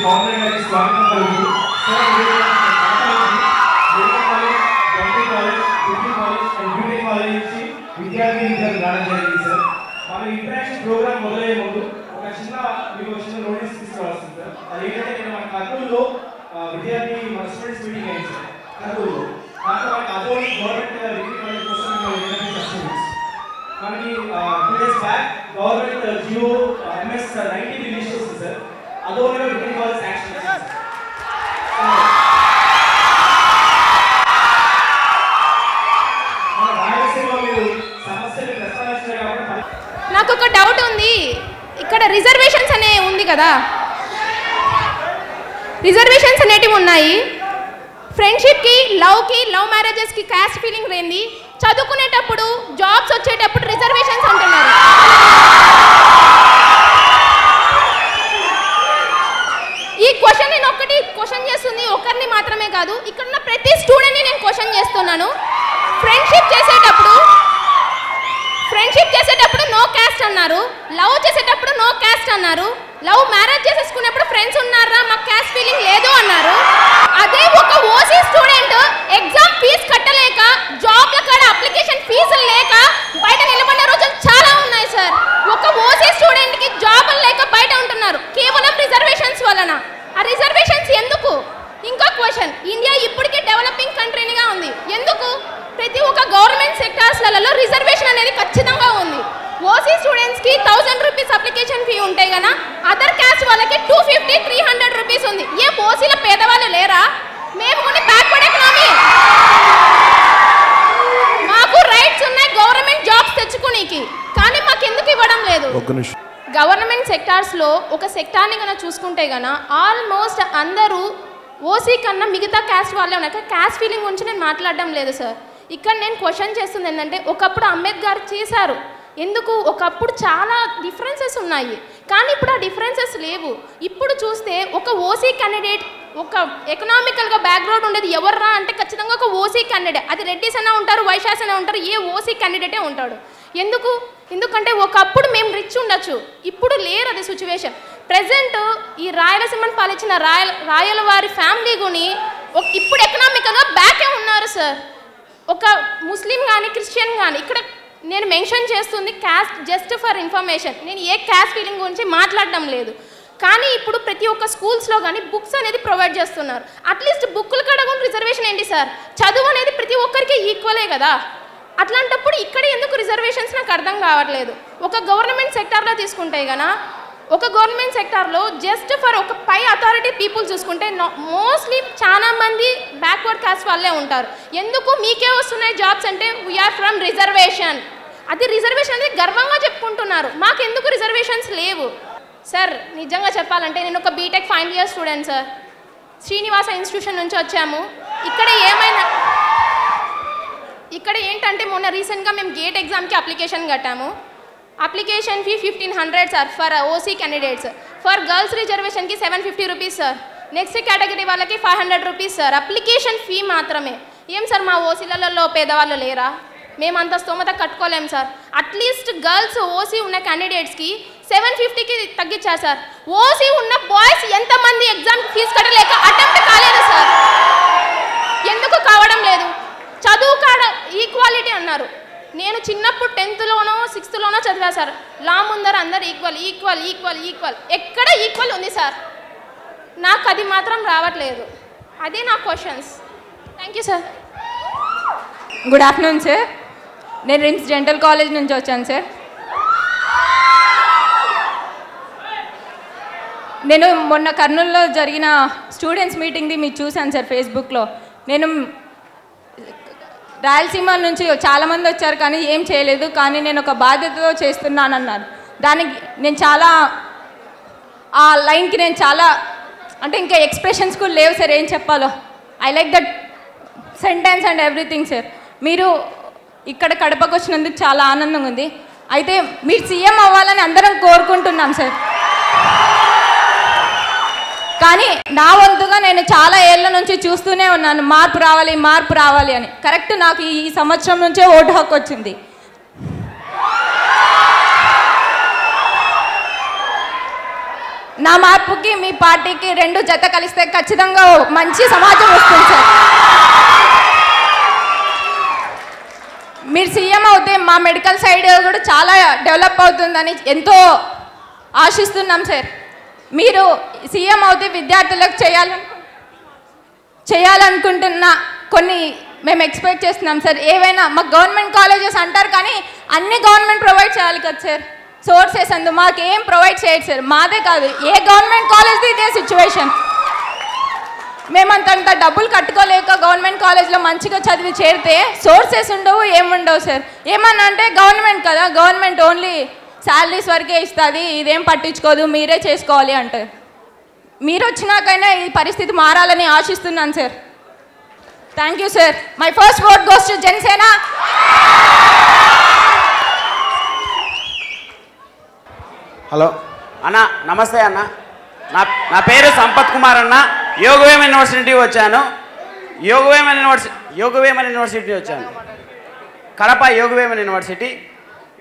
Government గారికి స్వాగతం పలుకుతూ sir medical college, degree college and beauty college నుంచి విద్యార్థులు రావడం జరిగింది సార్. మన ఇంటరాక్షన్ ప్రోగ్రామ్ మొదలయ్యే ముందు మీకు చిన్న నోటీస్ తీసుకురావాల్సింది సార్. అదేంటంటే మన కర్నూలులో విద్యార్థి మన స్టూడెంట్స్ మీటింగ్ అయింది సార్ కర్నూలులో. దాంట్లో మనకి అదోని గవర్నమెంట్ డిగ్రీ కాలేజ్ కోసం మనకి 2 days back government G O MS 90 release చేసింది సార్. అదోనిలో డిగ్రీ కాలేజ్ యాక్షన్ చేసింది సార్. మన రాయలసీమలో మీరు సమస్యలు ప్రస్తావించారు కాబట్టి నాకు ఒక డౌట్ ఉంది. ఇక్కడ రిజర్వేషన్స్ అనే ఉంది కదా, రిజర్వేషన్స్ అనేటివి ఉన్నాయి. ఫ్రెండ్షిప్కి, లవ్ మ్యారేజెస్కి క్యాస్ట్ ఫీలింగ్ లేని చదువుకునేటప్పుడు, జాబ్స్ వచ్చేటప్పుడు రిజర్వేషన్స్ అంటున్నారు. ఈ క్వశ్చన్ నేను ఒక్కటి క్వశ్చన్ చేస్తుంది, ఒకరిని మాత్రమే కాదు, ఇక్కడ ఉన్న ప్రతి స్టూడెంట్ని నేను క్వశ్చన్ చేస్తున్నాను. ఫ్రెండ్షిప్ చేసేటప్పుడు నో క్యాస్ట్ అన్నారు, లవ్ చేసేటప్పుడు నో క్యాస్ట్ అన్నారు, లవ్ మ్యారేజ్ చేసేసుకునేప్పుడు ఫ్రెండ్స్ ఉన్నారా మాకు క్యాస్ట్ ఫీలింగ్ లేదు అన్నారు. అదే ఒక ఓసీ స్టూడెంట్ ఎగ్జామ్ ఫీజు కట్టలేక, జాబ్ల కాడ అప్లికేషన్ ఫీజులు లేక బయట నిలబడిన రోజులు చాలా ఉన్నాయి సార్. ఒక ఓసీ స్టూడెంట్కి జాబులు లేక బయట ఉంటున్నారు కేవలం రిజర్వేషన్స్ వలన. ఆ రిజర్వేషన్స్ ఎందుకు? ఇంకో క్వశ్చన్, ఇండియా ఇప్పటికే డెవలపింగ్ కంట్రీగా ఉంది, ఎందుకు? ప్రతి ఒక్క గవర్నమెంట్ సెక్టార్స్లలో రిజర్వేషన్ అనేది ఖచ్చితంగా ఉంది. ఓసీ స్టూడెంట్స్కి 1000 రూపీస్ అప్లికేషన్ ఫీ ఉంటాయి కదా, అదర్ క్యాస్ట్ వాళ్ళకి 250-300 రూపీస్ ఉంది. ఏ ఓసీల పేదవాళ్ళు లేరా? మేము కొన్ని బ్యాక్వర్డ్ ఎకనామీ, మాకు రైట్స్ ఉన్నాయి గవర్నమెంట్ జాబ్స్ తెచ్చుకునేకి, కానీ మాకు ఎందుకు ఇవ్వడం లేదు? గవర్నమెంట్ సెక్టార్స్లో ఒక సెక్టార్ని కన్నా చూసుకుంటే కన్నా ఆల్మోస్ట్ అందరూ ఓసీ కన్నా మిగతా క్యాస్ట్ వాళ్ళే ఉన్నాయి. క్యాస్ట్ ఫీలింగ్ గురించి నేను మాట్లాడడం లేదు సార్. ఇక్కడ నేను క్వశ్చన్ చేస్తుంది ఏంటంటే, ఒకప్పుడు అంబేద్కర్ చేశారు, ఎందుకు? ఒకప్పుడు చాలా డిఫరెన్సెస్ ఉన్నాయి, కానీ ఇప్పుడు ఆ డిఫరెన్సెస్ లేవు. ఇప్పుడు చూస్తే ఒక ఓసీ క్యాండిడేట్, ఒక ఎకనామికల్గా బ్యాక్గ్రౌండ్ ఉండేది ఎవర్రా అంటే ఖచ్చితంగా ఒక ఓసీ క్యాండిడేట్. అది రెడ్డిస్ అయినా ఉంటారు, వైశ్యాస్ అయినా ఉంటారు, ఏ ఓసీ క్యాండిడేటే ఉంటాడు. ఎందుకంటే ఒకప్పుడు మేము రిచ్ ఉండొచ్చు, ఇప్పుడు లేరు అది సిచ్యువేషన్. ప్రెజెంట్ ఈ రాయలసీమను పాలించిన రాయల వారి ఫ్యామిలీ గుని ఇప్పుడు ఎకనామికల్గా బ్యాకే ఉన్నారు సార్. ఒక ముస్లిం కానీ క్రిస్టియన్ కానీ, ఇక్కడ నేను మెన్షన్ చేస్తుంది క్యాస్ట్ జస్ట్ ఫర్ ఇన్ఫర్మేషన్, నేను ఏ క్యాస్ట్ ఫీలింగ్ గురించి మాట్లాడడం లేదు. కానీ ఇప్పుడు ప్రతి ఒక్క స్కూల్స్లో కానీ బుక్స్ అనేది ప్రొవైడ్ చేస్తున్నారు. అట్లీస్ట్ బుక్కులు కడగని రిజర్వేషన్ ఏంటి సార్? చదువు అనేది ప్రతి ఒక్కరికి ఈక్వలే కదా. అట్లాంటప్పుడు ఇక్కడ ఎందుకు రిజర్వేషన్స్ నాకు అర్థం కావట్లేదు. ఒక గవర్నమెంట్ సెక్టార్లో తీసుకుంటే కన్నా, ఒక గవర్నమెంట్ సెక్టార్లో జస్ట్ ఫర్ ఒక పై అథారిటీ పీపుల్ చూసుకుంటే మోస్ట్లీ చాలా మంది బ్యాక్వర్డ్ కాస్ట్ వాళ్ళే ఉంటారు. ఎందుకు మీకే వస్తున్నాయి జాబ్స్ అంటే వీఆర్ ఫ్రమ్ రిజర్వేషన్. అది రిజర్వేషన్ అనేది గర్వంగా చెప్పుకుంటున్నారు, మాకెందుకు రిజర్వేషన్స్ లేవు సార్? నిజంగా చెప్పాలంటే నేను ఒక BTech final year student sir, Srinivasa institution నుంచి వచ్చాము. ఇక్కడ ఏంటంటే మొన్న రీసెంట్గా మేము గేట్ ఎగ్జామ్కి అప్లికేషన్ కట్టాము. Application fee 1500 sir for OC candidates. For girls రిజర్వేషన్కి 750 రూపీస్ సార్. నెక్స్ట్ కేటగిరీ వాళ్ళకి 500 రూపీస్ సార్. అప్లికేషన్ ఫీ మాత్రమే. ఏం సార్ మా ఓసీలలో పేదవాళ్ళు లేరా? మేమంత స్తోమత కట్టుకోలేము సార్. అట్లీస్ట్ గర్ల్స్ ఓసీ ఉన్న క్యాండిడేట్స్కి 750కి తగ్గించారు సార్. ఓసీ ఉన్న బాయ్స్ ఎంతమంది ఎగ్జామ్ ఫీజు కట్టలేక అటెంప్ట్ కాలేదు సార్? ఎందుకు కావడం లేదు? చదువు కాడ ఈక్వాలిటీ అన్నారు. నేను చిన్నప్పుడు 10th-లోనో 6th-లోనో చదివా సార్. లా ముందర అందరు ఈక్వల్ ఈక్వల్ ఈక్వల్ ఈక్వల్. ఎక్కడ ఈక్వల్ ఉంది సార్? నాకు అది మాత్రం రావట్లేదు. అదే నా questions. Thank you sir. Good afternoon sir. నేను రిమ్స్ డెంటల్ కాలేజ్ నుంచి వచ్చాను సార్. నేను మొన్న కర్నూలులో జరిగిన స్టూడెంట్స్ మీటింగ్ది మీరు చూశాను సార్ ఫేస్బుక్లో. నేను రాయలసీమ నుంచి చాలామంది వచ్చారు కానీ ఏం చేయలేదు, కానీ నేను ఒక బాధ్యతతో చేస్తున్నానన్నారు. దానికి నేను చాలా ఆ లైన్కి నేను చాలా అంటే ఇంకా ఎక్స్ప్రెషన్స్ కూడా లేవు సార్, ఏం చెప్పాలో. I like that sentence and everything sir. మీరు ఇక్కడ కడపకు వచ్చినందుకు చాలా ఆనందంగా ఉంది. అయితే మీరు సీఎం అవ్వాలని అందరం కోరుకుంటున్నాం సార్. కానీ నా వంతుగా నేను చాలా ఏళ్ళ నుంచి చూస్తూనే ఉన్నాను మార్పు రావాలి మార్పు రావాలి అని. కరెక్ట్ నాకు ఈ సంవత్సరం నుంచే ఓటు హక్కు వచ్చింది. నా మార్పుకి మీ పార్టీకి 2 జత కలిస్తే ఖచ్చితంగా మంచి సమాజం వస్తుంది సార్. మీరు సీఎం అవుతే మా మెడికల్ సైడ్ కూడా చాలా డెవలప్ అవుతుందని ఎంతో ఆశిస్తున్నాం సార్. మీరు సీఎం అవుతే విద్యార్థులకు చేయాలనుకుంటున్న కొన్ని మేము ఎక్స్పెక్ట్ చేస్తున్నాం సార్. ఏవైనా మాకు గవర్నమెంట్ కాలేజెస్ అంటారు కానీ అన్ని గవర్నమెంట్ ప్రొవైడ్ చేయాలి కదా సార్. సోర్సెస్ మాకు ఏం ప్రొవైడ్ చేయదు సార్. మాదే కాదు, ఏ గవర్నమెంట్ కాలేజ్ది ఇదే సిచ్యువేషన్. మేమంతంత డబ్బులు కట్టుకోలేక గవర్నమెంట్ కాలేజ్లో మంచిగా చదివి చేరితే సోర్సెస్ ఉండవు, ఏముండవు సార్. ఏమన్నా అంటే గవర్నమెంట్ కదా, గవర్నమెంట్ ఓన్లీ శాలరీస్ వరకే ఇస్తుంది, ఇదేం పట్టించుకోదు, మీరే చేసుకోవాలి అంటే. మీరు వచ్చినాకైనా ఈ పరిస్థితి మారాలని ఆశిస్తున్నాను sir. Thank you sir. My first vote goes to Janasena. Hello అన్న, నమస్తే అన్న. నా పేరు సంపత్ కుమార్ అన్న. యోగవేమ యూనివర్సిటీ వచ్చాను. యోగవేమ యూనివర్సిటీ వచ్చాను. కడప యోగవేమ యూనివర్సిటీ.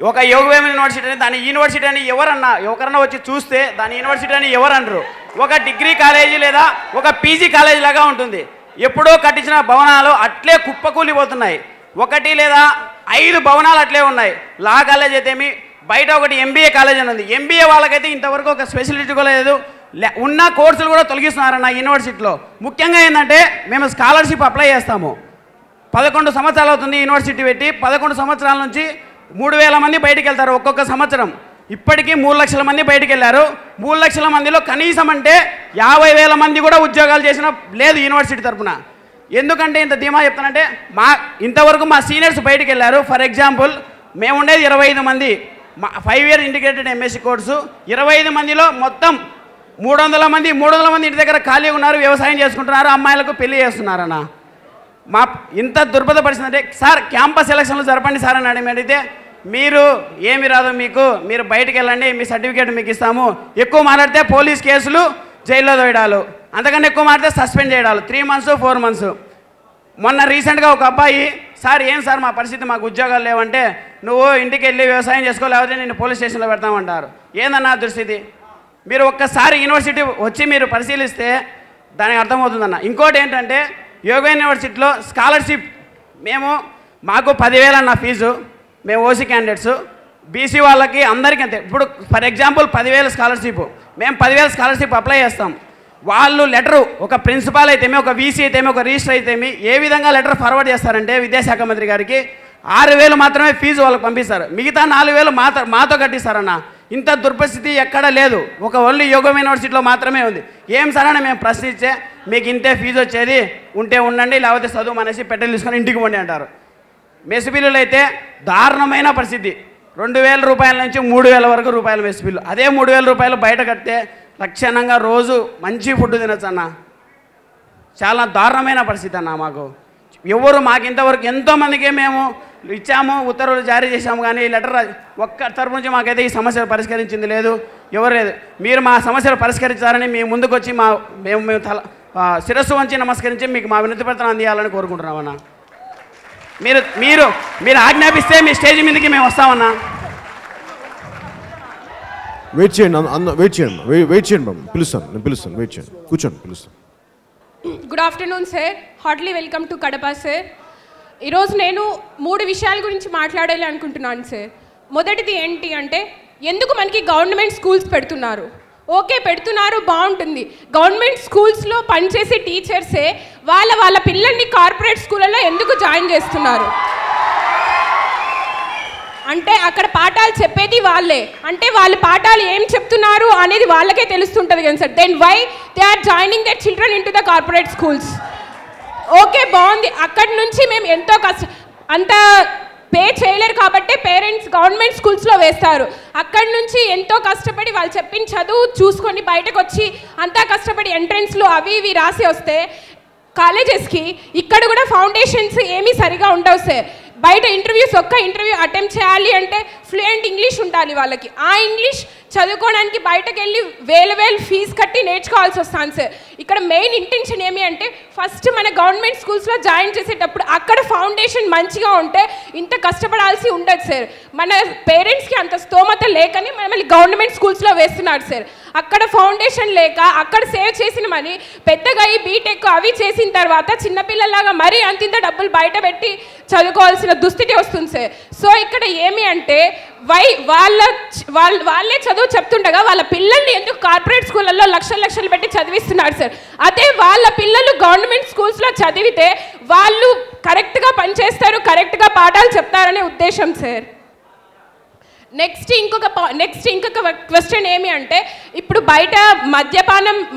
ఒక యోగవేమ యూనివర్సిటీ అని దాని యూనివర్సిటీ అని ఎవరన్నా వచ్చి చూస్తే దాని యూనివర్సిటీ అని ఎవరనరు. ఒక డిగ్రీ కాలేజీ లేదా ఒక పీజీ కాలేజీ లాగా ఉంటుంది. ఎప్పుడో కట్టించిన భవనాలు అట్లే కుప్పకూలిపోతున్నాయి. 1 లేదా 5 భవనాలు అట్లే ఉన్నాయి. లా కాలేజ్ అయితేమి, బయట ఒకటి ఎంబీఏ కాలేజ్ అని ఉంది. ఎంబీఏ వాళ్ళకైతే ఇంతవరకు ఒక స్పెషలిటీ కూడా లేదు. ఉన్న కోర్సులు కూడా తొలగిస్తున్నారన్న యూనివర్సిటీలో. ముఖ్యంగా ఏంటంటే మేము స్కాలర్షిప్ అప్లై చేస్తాము. 11 సంవత్సరాలు అవుతుంది యూనివర్సిటీ పెట్టి. 11 సంవత్సరాల నుంచి 3,000 మంది బయటికి వెళ్తారు ఒక్కొక్క సంవత్సరం. ఇప్పటికీ 3 లక్షల మంది బయటికి వెళ్ళారు. 3 లక్షల మందిలో కనీసం అంటే 50,000 మంది కూడా ఉద్యోగాలు చేసిన లేదు యూనివర్సిటీ తరఫున. ఎందుకంటే ఇంత ధీమా చెప్తానంటే ఇంతవరకు మా సీనియర్స్ బయటికి వెళ్ళారు. ఫర్ ఎగ్జాంపుల్ మేము ఉండేది 25 మంది. 5 ఇయర్ ఇంటిగ్రేటెడ్ ఎంఎస్సీ కోర్సు. 25 మందిలో మొత్తం 300 మంది ఇంటి దగ్గర ఖాళీ ఉన్నారు, వ్యవసాయం చేసుకుంటున్నారు, అమ్మాయిలకు పెళ్లి చేస్తున్నారన్న. ఇంత దుర్భర పరిస్థితి అంటే సార్ క్యాంపస్ ఎలక్షన్లు జరపండి సార్ అని అడిగితే మీరు ఏమి రాదు మీరు బయటికి వెళ్ళండి, మీ సర్టిఫికేట్ మీకు ఇస్తాము. ఎక్కువ మాట్లాడితే పోలీస్ కేసులు, జైల్లో దోయడాలు, అంతకన్నా ఎక్కువ మాట్లాడితే సస్పెండ్ చేయడాలు 3 months 4 months. మొన్న రీసెంట్గా ఒక అబ్బాయి సార్ ఏం సార్ మా పరిస్థితి, మాకు ఉద్యోగాలు లేవంటే నువ్వు ఇంటికి వెళ్ళి వ్యవసాయం చేసుకోలేకపోతే నేను పోలీస్ స్టేషన్లో పెడతామంటారు. ఏందన్నా దుస్థితి? మీరు ఒక్కసారి యూనివర్సిటీ వచ్చి మీరు పరిశీలిస్తే దానికి అర్థమవుతుందన్న. ఇంకోటి ఏంటంటే యోగా యూనివర్సిటీలో స్కాలర్షిప్ మాకు 10,000 అన్న ఫీజు. మేము ఓసీ క్యాండిడేట్స్, బీసీ వాళ్ళకి అందరికీ అంతే. ఇప్పుడు ఫర్ ఎగ్జాంపుల్ 10,000 స్కాలర్షిప్, మేము 10,000 స్కాలర్షిప్ అప్లై చేస్తాం. వాళ్ళు లెటరు ఒక ప్రిన్సిపాల్ అయితేమి, ఒక వీసీ అయితేమి, ఒక రిజిస్టర్ అయితేమి ఏ విధంగా లెటర్ ఫార్వర్డ్ చేస్తారంటే విద్యాశాఖ మంత్రి గారికి 6,000 మాత్రమే ఫీజు వాళ్ళకి పంపిస్తారు. మిగతా 4,000 మాతో కట్టిస్తారన్న. ఇంత దుర్పరిస్థితి ఎక్కడా లేదు, ఒక ఓన్లీ యోగా యూనివర్సిటీలో మాత్రమే ఉంది. ఏం సార్ అని మేము ప్రశ్నించే మీకు ఇంతే ఫీజు వచ్చేది, ఉంటే ఉండండి లేకపోతే చదువు అనేసి పెట్టెలు తీసుకొని ఇంటికి పోండి అంటారు. మెస్ బిల్లులు అయితే దారుణమైన పరిస్థితి. 2,000 రూపాయల నుంచి 3,000 వరకు రూపాయల మెస్ బిల్లు. అదే 3,000 రూపాయలు బయట కడితే లక్షణంగా రోజు మంచి ఫుడ్ తినచ్చు అన్న. చాలా దారుణమైన పరిస్థితి అన్న. మాకు ఇంతవరకు ఎంతోమందికి మేము ఇచ్చాము, ఉత్తర్వులు జారీ చేశాము, కానీ లెటర్ ఒక్క తరపు నుంచి మాకైతే ఈ సమస్యలు పరిష్కరించింది లేదు, ఎవరు లేదు. మీరు మా సమస్యలు పరిష్కరించాలని మీ ముందుకు వచ్చి మేము శిరస్సు వంచి నమస్కరించి మీకు మా వినతి పత్రం అందియాలని కోరుకుంటున్నామన్నా. మీరు ఆజ్ఞాపిస్తే మీ స్టేజ్ మీదకి మేము వస్తామన్నా. వెయిట్ చేయండి బాబు, పిలుస్తాను వెయిట్ చేయండి, కూర్చోండి, పిలుస్తాను. Good afternoon sir, heartily welcome to Kadapa sir. ఈరోజు నేను 3 విషయాల గురించి మాట్లాడాలి అనుకుంటున్నాను సార్. మొదటిది ఏంటి అంటే ఎందుకు మనకి గవర్నమెంట్ స్కూల్స్ పెడుతున్నారు? ఓకే పెడుతున్నారు, బాగుంటుంది. గవర్నమెంట్ స్కూల్స్లో పనిచేసే టీచర్సే వాళ్ళ పిల్లల్ని కార్పొరేట్ స్కూళ్ళలో ఎందుకు జాయిన్ చేస్తున్నారు? అంటే అక్కడ పాఠాలు చెప్పేది వాళ్ళే, అంటే వాళ్ళు పాఠాలు ఏం చెప్తున్నారు అనేది వాళ్ళకే తెలుస్తుంటుంది కదా sir. Then why they are joining their children into the corporate schools? Okay బాగుంది, అక్కడి నుంచి మేము ఎంతో అంత పే చేయలేరు కాబట్టి పేరెంట్స్ గవర్నమెంట్ స్కూల్స్లో వేస్తారు. అక్కడి నుంచి ఎంతో కష్టపడి వాళ్ళు చెప్పిన చదువు చూసుకొని బయటకు వచ్చి అంతా కష్టపడి ఎంట్రన్స్లో అవి ఇవి రాసి వస్తే కాలేజెస్కి ఇక్కడ కూడా ఫౌండేషన్స్ ఏమీ సరిగా ఉండవు సార్. బయట ఒక్క ఇంటర్వ్యూ అటెంప్ట్ చేయాలి అంటే ఫ్లూయెంట్ ఇంగ్లీష్ ఉండాలి వాళ్ళకి. ఆ ఇంగ్లీష్ చదువుకోవడానికి బయటకు వెళ్ళి వేల ఫీజు కట్టి నేర్చుకోవాల్సి వస్తాను సార్. ఇక్కడ మెయిన్ ఇంటెన్షన్ ఏమి అంటే ఫస్ట్ మన గవర్నమెంట్ స్కూల్స్లో జాయిన్ చేసేటప్పుడు అక్కడ ఫౌండేషన్ మంచిగా ఉంటే ఇంత కష్టపడాల్సి ఉండదు సార్. మన పేరెంట్స్కి అంత స్తోమత లేకని మనల్ని గవర్నమెంట్ స్కూల్స్లో వేస్తున్నారు సార్. అక్కడ ఫౌండేషన్ లేక అక్కడ సేవ్ చేసిన మనీ పెద్దగా ఈ బీటెక్ అవి చేసిన తర్వాత చిన్నపిల్లలాగా మరీ అంతింత డబ్బులు బయట పెట్టి చదువుకోవాల్సిన దుస్థితి వస్తుంది సార్. సో ఇక్కడ ఏమి అంటే వాళ్ళే చదువు చెప్తుండగా వాళ్ళ పిల్లల్ని ఎందుకు కార్పొరేట్ స్కూళ్ళల్లో లక్షలు పెట్టి చదివిస్తున్నారు సార్. అదే వాళ్ళ పిల్లలు గవర్నమెంట్ స్కూల్స్లో చదివితే వాళ్ళు కరెక్ట్గా పనిచేస్తారు, కరెక్ట్గా పాఠాలు చెప్తారనే ఉద్దేశం సార్. నెక్స్ట్ ఇంకొక క్వశ్చన్ ఏమి అంటే ఇప్పుడు బయట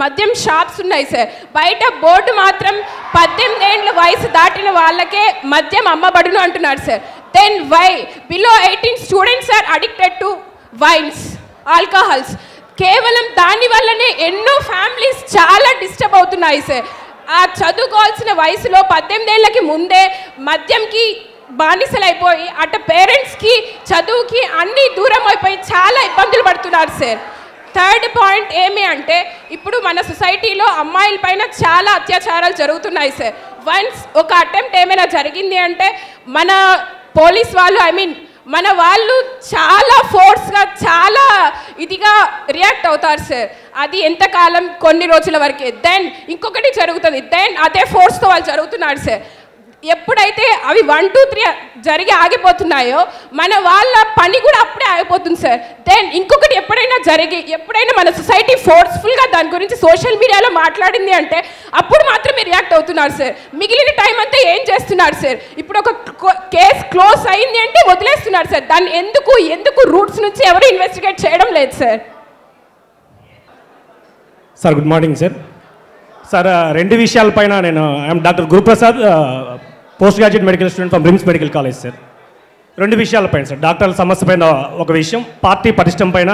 మద్యం షాప్స్ ఉన్నాయి సార్. బయట బోర్డు మాత్రం 18 ఏళ్ళ వయసు దాటిన వాళ్ళకే మద్యం అమ్మబడును అంటున్నారు sir. Then why below 18 students are addicted to wines, alcohols? కేవలం దానివల్లనే ఎన్నో ఫ్యామిలీస్ చాలా డిస్టర్బ్ అవుతున్నాయి సార్. ఆ చదువుకోవాల్సిన వయసులో 18 ఏళ్ళకి ముందే మద్యంకి బానిసలైపోయి అటు పేరెంట్స్కి చదువుకి అన్నీ దూరం అయిపోయి చాలా ఇబ్బందులు పడుతున్నారు సార్. థర్డ్ పాయింట్ ఏమి అంటే ఇప్పుడు మన సొసైటీలో అమ్మాయిల పైన చాలా అత్యాచారాలు జరుగుతున్నాయి సార్. వన్స్ ఒక అటెంప్ట్ ఏమైనా జరిగింది అంటే మన పోలీస్ వాళ్ళు మన వాళ్ళు చాలా ఫోర్స్గా చాలా ఇదిగా రియాక్ట్ అవుతారు సార్. అది ఎంతకాలం, కొన్ని రోజుల వరకే. దెన్ ఇంకొకటి జరుగుతుంది, దెన్ అదే ఫోర్స్తో వాళ్ళు జరుగుతున్నారు సార్. ఎప్పుడైతే అవి 1, 2, 3 జరిగి ఆగిపోతున్నాయో మన వాళ్ళ పని కూడా అప్పుడే ఆగిపోతుంది సార్. దెన్ ఇంకొకటి ఎప్పుడైనా మన సొసైటీ ఫోర్స్ఫుల్గా దాని గురించి సోషల్ మీడియాలో మాట్లాడింది అంటే అప్పుడు మాత్రమే రియాక్ట్ అవుతున్నారు సార్. మిగిలిన టైం అంతా ఏం చేస్తున్నారు సార్? ఇప్పుడు ఒక కేసు క్లోజ్ అయింది అంటే వదిలేస్తున్నారు సార్. దాన్ని ఎందుకు రూట్స్ నుంచి ఎవరు ఇన్వెస్టిగేట్ చేయడం లేదు sir. Sir good morning sir. Sir 2 విషయాలపైన నేను I'm doctor Guruprasad, post graduate medical student from BRIMS medical college sir. 2 విషయాలపైన సార్. డాక్టర్ల సమస్య పైన ఒక విషయం, పార్టీ పటిష్టం పైన,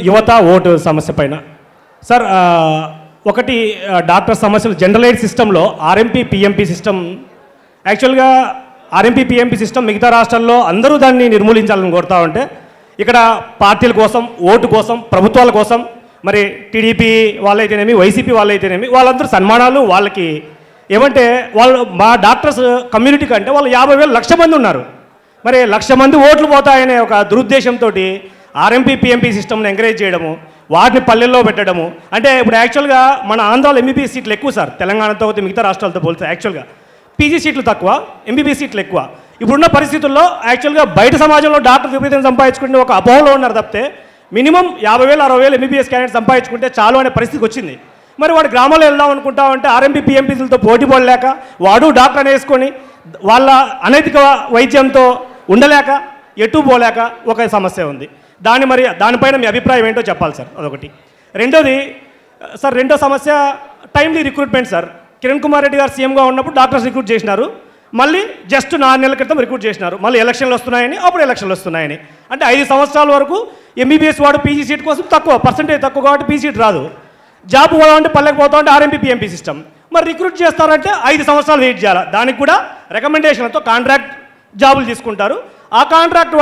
యువత ఓటు సమస్య పైన సార్. ఒకటి డాక్టర్ సమస్యలు జనరలైజ్ సిస్టంలో ఆర్ఎంపీ పిఎంపీ సిస్టమ్, యాక్చువల్గా ఆర్ఎంపీ పిఎంపీ సిస్టమ్ మిగతా రాష్ట్రాల్లో అందరూ దాన్ని నిర్మూలించాలని కోరుతా ఉంటే ఇక్కడ పార్టీల కోసం, ఓటు కోసం, ప్రభుత్వాల కోసం, మరి టీడీపీ వాళ్ళైతేనేమి, వైసీపీ వాళ్ళైతేనేమి వాళ్ళందరూ సన్మానాలు, వాళ్ళకి ఏమంటే వాళ్ళు మా డాక్టర్స్ కమ్యూనిటీ కంటే వాళ్ళు 50,000 లక్ష మంది ఉన్నారు. మరి 1,00,000 మంది ఓట్లు పోతాయనే ఒక దురుద్దేశంతో ఆర్ఎంపీ పిఎంపీ సిస్టమ్ని ఎంకరేజ్ చేయడము, వాటిని పల్లెల్లో పెట్టడము. అంటే ఇప్పుడు యాక్చువల్గా మన ఆంధ్రాలో ఎంబీబీఎస్ సీట్లు ఎక్కువ సార్, తెలంగాణతో మిగతా రాష్ట్రాలతో పోలిస్తే. యాక్చువల్గా పీజీ సీట్లు తక్కువ, ఎంబీబీఎస్ సీట్లు ఎక్కువ. ఇప్పుడున్న పరిస్థితుల్లో యాక్చువల్గా బయట సమాజంలో డాక్టర్ విపరీతం సంపాదించుకుంటే ఒక అపోహలో ఉన్నారు తప్పితే మినిమం 50,000, 60,000 ఎంబీబీఎస్ క్యాండిడేట్ సంపాదించుకుంటే చాలు అనే పరిస్థితికి వచ్చింది. మరి వాడు గ్రామాల్లో వెళ్దాం అనుకుంటా ఉంటే ఆర్ఎంపీ పిఎంపీలతో పోటీ పడలేక వాడు డాక్టర్ అని వేసుకొని వాళ్ళ అనైతిక వైద్యంతో ఉండలేక ఎటు పోలేక ఒక సమస్య ఉంది. దానిపైన మీ అభిప్రాయం ఏంటో చెప్పాలి సార్, అదొకటి. రెండో సమస్య timely recruitment sir. Kiran Kumar Reddy గారు సీఎంగా ఉన్నప్పుడు డాక్టర్స్ రిక్రూట్ చేసినారు, మళ్ళీ జస్ట్ 4 నెలల క్రితం రిక్రూట్ చేసినారు, మళ్ళీ ఎలక్షన్లు వస్తున్నాయని, అప్పుడు ఎలక్షన్లు వస్తున్నాయని. అంటే 5 సంవత్సరాల వరకు ఎంబీబీఎస్ వాడు పీజీ సీట్ కోసం పర్సెంటేజ్ తక్కువ కాబట్టి పీజీ సీట్ రాదు. జాబ్ పోదామంటే పల్లెకి పోతా ఉంటే ఆర్ఎంపీ పిఎంపీ సిస్టమ్. మరి రిక్రూట్ చేస్తారంటే 5 సంవత్సరాలు వెయిట్ చేయాలి. దానికి కూడా రికమెండేషన్లతో కాంట్రాక్ట్ జాబులు తీసుకుంటారు. ఆ కాంట్రాక్ట్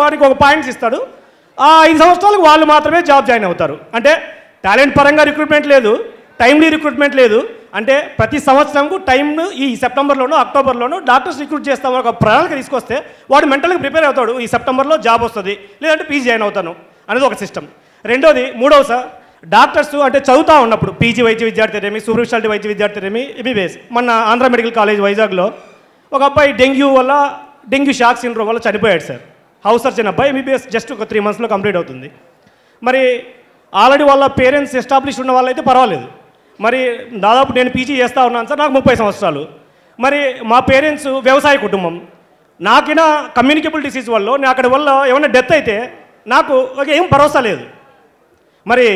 వాడికి ఒక పాయింట్స్ ఇస్తాడు. ఆ 5 సంవత్సరాలకు వాళ్ళు మాత్రమే జాయిన్ అవుతారు. అంటే టాలెంట్ పరంగా రిక్రూట్మెంట్ లేదు, టైమ్లీ రిక్రూట్మెంట్ లేదు. అంటే ప్రతి సంవత్సరంకు టైంను ఈ సెప్టెంబర్లోనో అక్టోబర్లోనో డాక్టర్స్ రిక్రూట్ చేస్తాం ఒక ప్రణాళిక తీసుకొస్తే వాడు మెంటల్గా ప్రిపేర్ అవుతాడు, ఈ సెప్టెంబర్లో జాబ్ వస్తుంది, లేదంటే పీజీ జాయిన్ అవుతాను అనేది ఒక సిస్టమ్. మూడవ సార్, డాక్టర్స్ అంటే చదువుతూ ఉన్నప్పుడు పీజీ వైద్య విద్యార్థినేమి, సూపర్ స్పెషాలిటీ వైద్య విద్యార్థినేమి, ఎంబీబీఎస్. మన ఆంధ్ర మెడికల్ కాలేజ్ వైజాగ్లో ఒక అబ్బాయి డెంగ్యూ షాక్ సిండ్రోమ్ వల్ల చనిపోయాడు సార్. హౌస్ సర్జన్ అబ్బాయి, ఎంబీబీఎస్ జస్ట్ ఒక 3 monthsలో కంప్లీట్ అవుతుంది. మరి ఆల్రెడీ వాళ్ళ పేరెంట్స్ ఎస్టాబ్లిష్ ఉన్న వాళ్ళైతే పర్వాలేదు. మరి దాదాపు నేను పీజీ చేస్తూ ఉన్నాను సార్, నాకు 30 సంవత్సరాలు. మరి మా పేరెంట్స్ వ్యవసాయ కుటుంబం, నాకైనా కమ్యూనికేబుల్ డిసీజ్ వల్ల అక్కడి వల్ల ఏమైనా డెత్ అయితే నాకు ఏం భరోసా లేదు. మరి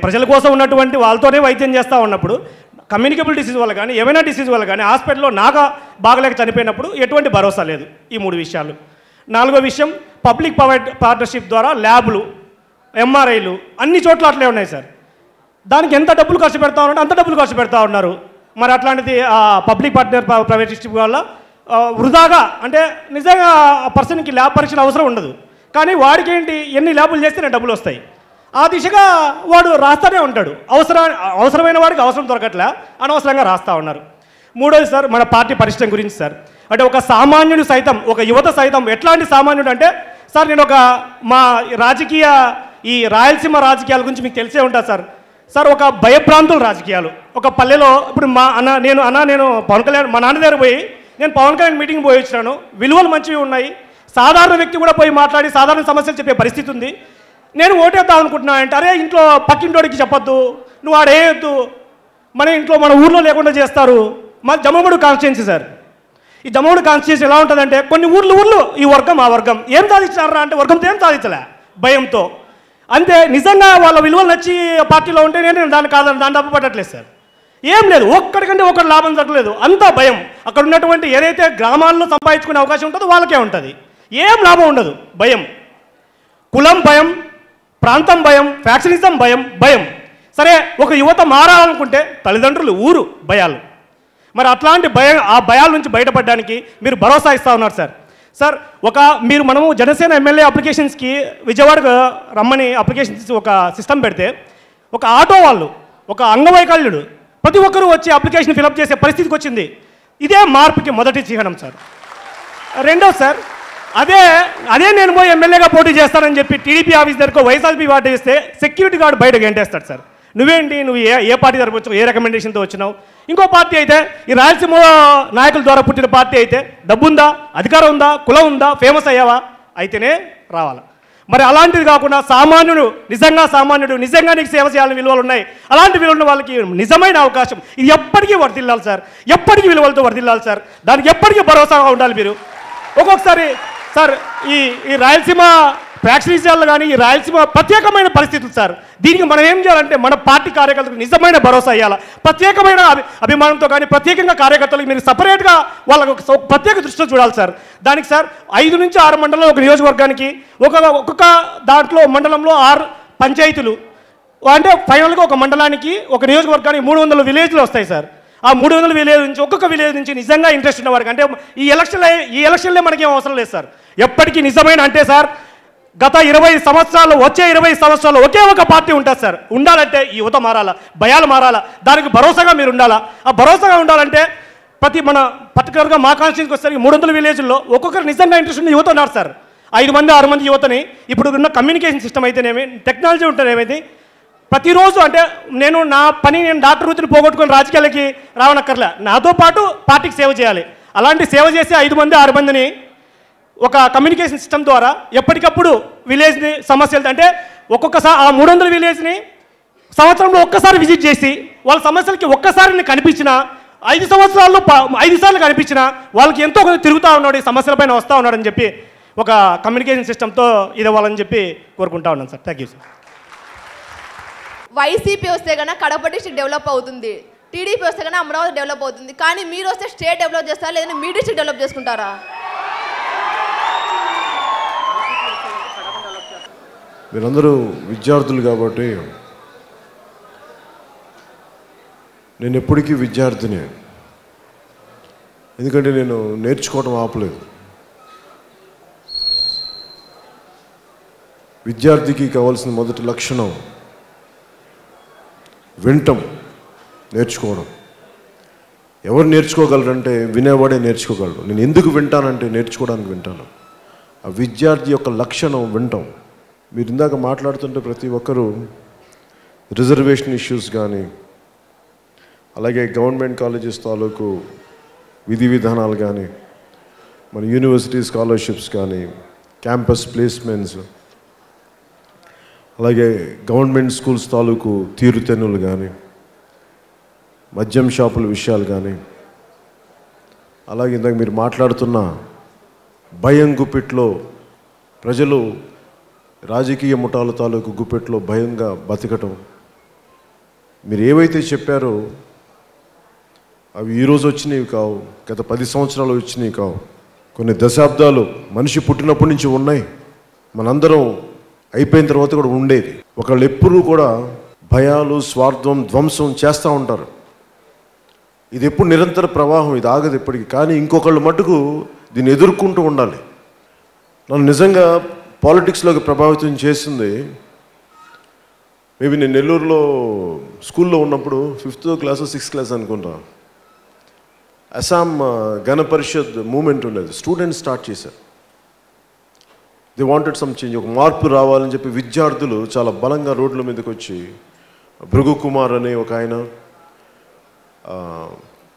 ప్రజల కోసం ఉన్నటువంటి వాళ్ళతోనే వైద్యం చేస్తూ ఉన్నప్పుడు కమ్యూనికేబుల్ డిసీజ్ వల్ల కానీ ఏమైనా డిసీజ్ వల్ల కానీ హాస్పిటల్లో నాకు బాగలేక చనిపోయినప్పుడు ఎటువంటి భరోసా లేదు. ఈ 3 విషయాలు. 4వ విషయం, పబ్లిక్ ప్రైవేట్ పార్ట్నర్షిప్ ద్వారా ల్యాబ్లు, ఎంఆర్ఐలు అన్ని చోట్ల అట్లే ఉన్నాయి సార్. దానికి ఎంత డబ్బులు ఖర్చు పెడతా ఉన్నారంటే అంత డబ్బులు ఖర్చు పెడతా ఉన్నారు. మరి అట్లాంటిది పబ్లిక్ ప్రైవేట్ వల్ల వృధాగా, అంటే నిజంగా ఆ పర్సన్కి ల్యాబ్ పరీక్షలు అవసరం ఉండదు, కానీ వాడికి ఏంటి ఎన్ని ల్యాబులు చేస్తేనే డబ్బులు వస్తాయి. ఆ దిశగా వాడు రాస్తూనే ఉంటాడు. అవసరమైన వాడికి అవసరం దొరకట్లే, అనవసరంగా రాస్తూ ఉన్నారు. 3వది సార్, మన పార్టీ పరిశ్రమ గురించి సార్. అంటే ఒక సామాన్యుడు సైతం, ఒక యువత సైతం, ఎట్లాంటి సామాన్యుడు అంటే సార్ నేను మా రాజకీయ ఈ రాయలసీమ రాజకీయాల గురించి మీకు తెలిసే ఉంటుంది సార్. సార్ ఒక భయభ్రాంతుల రాజకీయాలు. ఒక పల్లెలో ఇప్పుడు నేను పవన్ కళ్యాణ్ మా నాన్న దగ్గర పోయి నేను పవన్ కళ్యాణ్ మీటింగ్ పోయి వచ్చినాను. విలువలు మంచివి ఉన్నాయి. సాధారణ వ్యక్తి కూడా పోయి మాట్లాడి సాధారణ సమస్యలు చెప్పే పరిస్థితి ఉంది. నేను ఓటేద్దాం అనుకుంటున్నాను అంటే, అరే ఇంట్లో పక్కింటోడికి చెప్పొద్దు, నువ్వు ఆడేయొద్దు, మన ఇంట్లో మన ఊర్లో లేకుండా చేస్తారు. మా జమ్మగుడి కాన్స్టిట్యున్సీ సార్. ఈ జమ్మగుడి కాన్స్టిట్యున్సీ ఎలా ఉంటుందంటే, కొన్ని ఊర్లు ఈ వర్గం ఆ వర్గం ఏం సాధించారా అంటే వర్గంతో ఏం సాధించలే, భయంతో. అంతే. నిజంగా వాళ్ళ విలువలు నచ్చి పార్టీలో ఉంటే నేను దాన్ని తప్పపట్టట్లేదు సార్. ఏం లేదు, ఒక్కడికంటే ఒకటి లాభం జరగలేదు, అంతా భయం. అక్కడ ఉన్నటువంటి ఏదైతే గ్రామాల్లో సంపాదించుకునే అవకాశం ఉంటుందో వాళ్ళకే ఉంటుంది. ఏం లాభం ఉండదు, భయం. కులం భయం, ప్రాంతం భయం, ఫ్యాక్షనిజం భయం. సరే ఒక యువత మారాలనుకుంటే తల్లిదండ్రులు, ఊరు భయాలు. మరి అట్లాంటి ఆ భయాల నుంచి బయటపడడానికి మీరు భరోసా ఇస్తూ ఉన్నారు సార్. సార్ మనము జనసేన ఎమ్మెల్యే అప్లికేషన్స్కి విజయవాడకు రమ్మని అప్లికేషన్స్ ఒక సిస్టమ్ పెడితే, ఒక ఆటో వాళ్ళు, ఒక అంగవైకల్యుడు ప్రతి ఒక్కరూ వచ్చి అప్లికేషన్ ఫిలప్ చేసే పరిస్థితికి వచ్చింది. ఇదే మార్పుకి మొదటి చిహ్నం సార్. రెండోది సార్, అదే నేను పోయి ఎమ్మెల్యేగా పోటీ చేస్తానని చెప్పి టీడీపీ ఆఫీస్ దగ్గరకు వైఎస్ఆర్పీ వార్డు చేస్తే సెక్యూరిటీ గార్డు బయటకు గంటేస్తాడు సార్. నువ్వు ఏ పార్టీ తరపు వచ్చావు, ఏ రికమెండేషన్తో వచ్చినావు? ఇంకో పార్టీ అయితే, ఈ రాయలసీమ నాయకుల ద్వారా పుట్టిన పార్టీ అయితే డబ్బుందా, అధికారం ఉందా, కులం ఉందా, ఫేమస్ అయ్యావా, అయితేనే రావాలా. మరి అలాంటిది కాకుండా నిజంగా నీకు సేవ చేయాలని విలువలు ఉన్నాయి. అలాంటి విలువలు ఉన్న వాళ్ళకి నిజమైన అవకాశం ఇది ఎప్పటికీ వర్ధిల్లాలి సార్. ఎప్పటికీ విలువలతో వర్ధిల్లాలి సార్. దానికి ఎప్పటికీ భరోసాగా ఉండాలి మీరు. ఒక్కొక్కసారి సార్ ఈ రాయలసీమ ఫ్యాక్షనిజాలు కానీ ఈ రాయలసీమ ప్రత్యేకమైన పరిస్థితులు సార్. దీనికి మనం ఏం చేయాలంటే మన పార్టీ కార్యకర్తలకు నిజమైన భరోసా ఇవ్వాలి. ప్రత్యేకమైన అభిమానంతో కానీ ప్రత్యేకంగా కార్యకర్తలకు మీరు సపరేట్గా వాళ్ళకు ప్రత్యేక దృష్టిలో చూడాలి సార్. దానికి సార్ 5 నుంచి 6 మండలాలు ఒక నియోజకవర్గానికి, ఒక్కొక్క దాంట్లో మండలంలో 6 పంచాయతీలు అంటే ఫైనల్గా ఒక మండలానికి ఒక నియోజకవర్గానికి 300 విలేజ్లు వస్తాయి సార్. ఆ 300 విలేజ్ నుంచి ఒక్కొక్క విలేజ్ నుంచి నిజంగా ఇంట్రెస్ట్ ఉన్న వారికి, అంటే ఈ ఎలక్షన్లే మనకేం అవసరం లేదు సార్. ఎప్పటికీ నిజమైన అంటే సార్ గత 20 సంవత్సరాలు, వచ్చే 20 సంవత్సరాలు ఒకే ఒక పార్టీ ఉంటుంది సార్. ఉండాలంటే ఈ యువత మారాలా, భయాలు మారాలా, దానికి భరోసాగా మీరు ఉండాలా. ఆ భరోసాగా ఉండాలంటే మన పర్టికులర్గా మా కాన్స్టిట్యూన్సీకి వచ్చేసరికి 300 విలేజ్ల్లో ఒక్కొక్కరు నిజంగా ఇంట్రెస్ట్ ఉన్న యువత ఉన్నారు సార్. 5 మంది 6 మంది యువతని ఇప్పుడు ఉన్న కమ్యూనికేషన్ సిస్టమ్ అయితేనేమి, టెక్నాలజీ ఉంటేనేమి, ప్రతిరోజు అంటే నేను డాక్టర్ వృత్తిని పోగొట్టుకొని రాజకీయాలకి రావనక్కర్లే, నాతో పాటు పార్టీకి సేవ చేయాలి. అలాంటి సేవ చేసి 5 మంది 6 మందిని ఒక కమ్యూనికేషన్ సిస్టమ్ ద్వారా ఎప్పటికప్పుడు విలేజ్ని సమస్యలు అంటే ఒక్కొక్కసారి ఆ 300 విలేజ్ని సంవత్సరంలో ఒక్కసారి విజిట్ చేసి వాళ్ళ సమస్యలకి ఒక్కసారి కనిపించిన 5 సంవత్సరాల్లో 5 సార్లు కనిపించిన వాళ్ళకి ఎంతో కొంత తిరుగుతూ ఉన్నాడు, ఈ సమస్యలపైన వస్తూ ఉన్నాడని చెప్పి ఒక కమ్యూనికేషన్ సిస్టమ్తో ఇది అవ్వాలని చెప్పి కోరుకుంటా ఉన్నాను sir. Thank you sir. YCP వస్తే కన్నా కడప డిస్ట్రిక్ట్ డెవలప్ అవుతుంది, టీడీపీ వస్తే కన్నా అమరావతి డెవలప్ అవుతుంది. కానీ మీరు వస్తే స్టేట్ డెవలప్ చేస్తారా లేదంటే మీ డిస్ట్రిక్ట్ డెవలప్ చేసుకుంటారా? మీరందరూ విద్యార్థులు కాబట్టి నేను ఎప్పటికీ విద్యార్థిని, ఎందుకంటే నేను నేర్చుకోవడం ఆపలేదు. విద్యార్థికి కావాల్సిన మొదటి లక్షణం వినటం, నేర్చుకోవడం. ఎవరు నేర్చుకోగలరంటే వినేవాడే నేర్చుకోగలరు. నేను ఎందుకు వింటానంటే నేర్చుకోవడానికి వింటాను. ఆ విద్యార్థి యొక్క లక్షణం వినటం. మీరు ఇందాక మాట్లాడుతుంటే ప్రతి ఒక్కరూ రిజర్వేషన్ ఇష్యూస్ కానీ, అలాగే గవర్నమెంట్ కాలేజెస్ తాలూకు విధి విధానాలు కానీ, మన యూనివర్సిటీ స్కాలర్షిప్స్ కానీ, క్యాంపస్ ప్లేస్మెంట్స్, అలాగే గవర్నమెంట్ స్కూల్స్ తాలూకు తీరుతెన్నులు కానీ, మద్యం షాపుల విషయాలు కానీ, అలాగే ఇందాక మీరు మాట్లాడుతున్న భయం గుప్పిట్లో ప్రజలు రాజకీయ ముఠాల తాలూకు గుప్పెట్లో భయంగా బతకటం, మీరు ఏవైతే చెప్పారో అవి ఈరోజు వచ్చినవి కావు, గత 10 సంవత్సరాలు వచ్చినవి కావు, కొన్ని దశాబ్దాలు మనిషి పుట్టినప్పటి నుంచి ఉన్నాయి. మనందరం అయిపోయిన తర్వాత కూడా ఉండేది. ఒకళ్ళు ఎప్పుడూ కూడా భయాలు, స్వార్థం, ధ్వంసం చేస్తూ ఉంటారు. ఇది ఎప్పుడు నిరంతర ప్రవాహం, ఇది ఆగదు ఎప్పటికీ. కానీ ఇంకొకళ్ళు మటుకు దీన్ని ఎదుర్కొంటూ ఉండాలి. నన్ను నిజంగా పాలిటిక్స్లోకి ప్రభావితం చేసింది, మేబీ నేను నెల్లూరులో స్కూల్లో ఉన్నప్పుడు 5th క్లాస్ 6th క్లాస్ అనుకుంటా, అస్సాం గణ పరిషత్ మూమెంట్ ఉండేది. స్టూడెంట్స్ స్టార్ట్ చేశారు. దే వాంటెడ్ సమ్ చేంజ్, ఒక మార్పు రావాలని చెప్పి విద్యార్థులు చాలా బలంగా రోడ్ల మీదకి వచ్చి భృగు కుమార్ అనే ఒక ఆయన,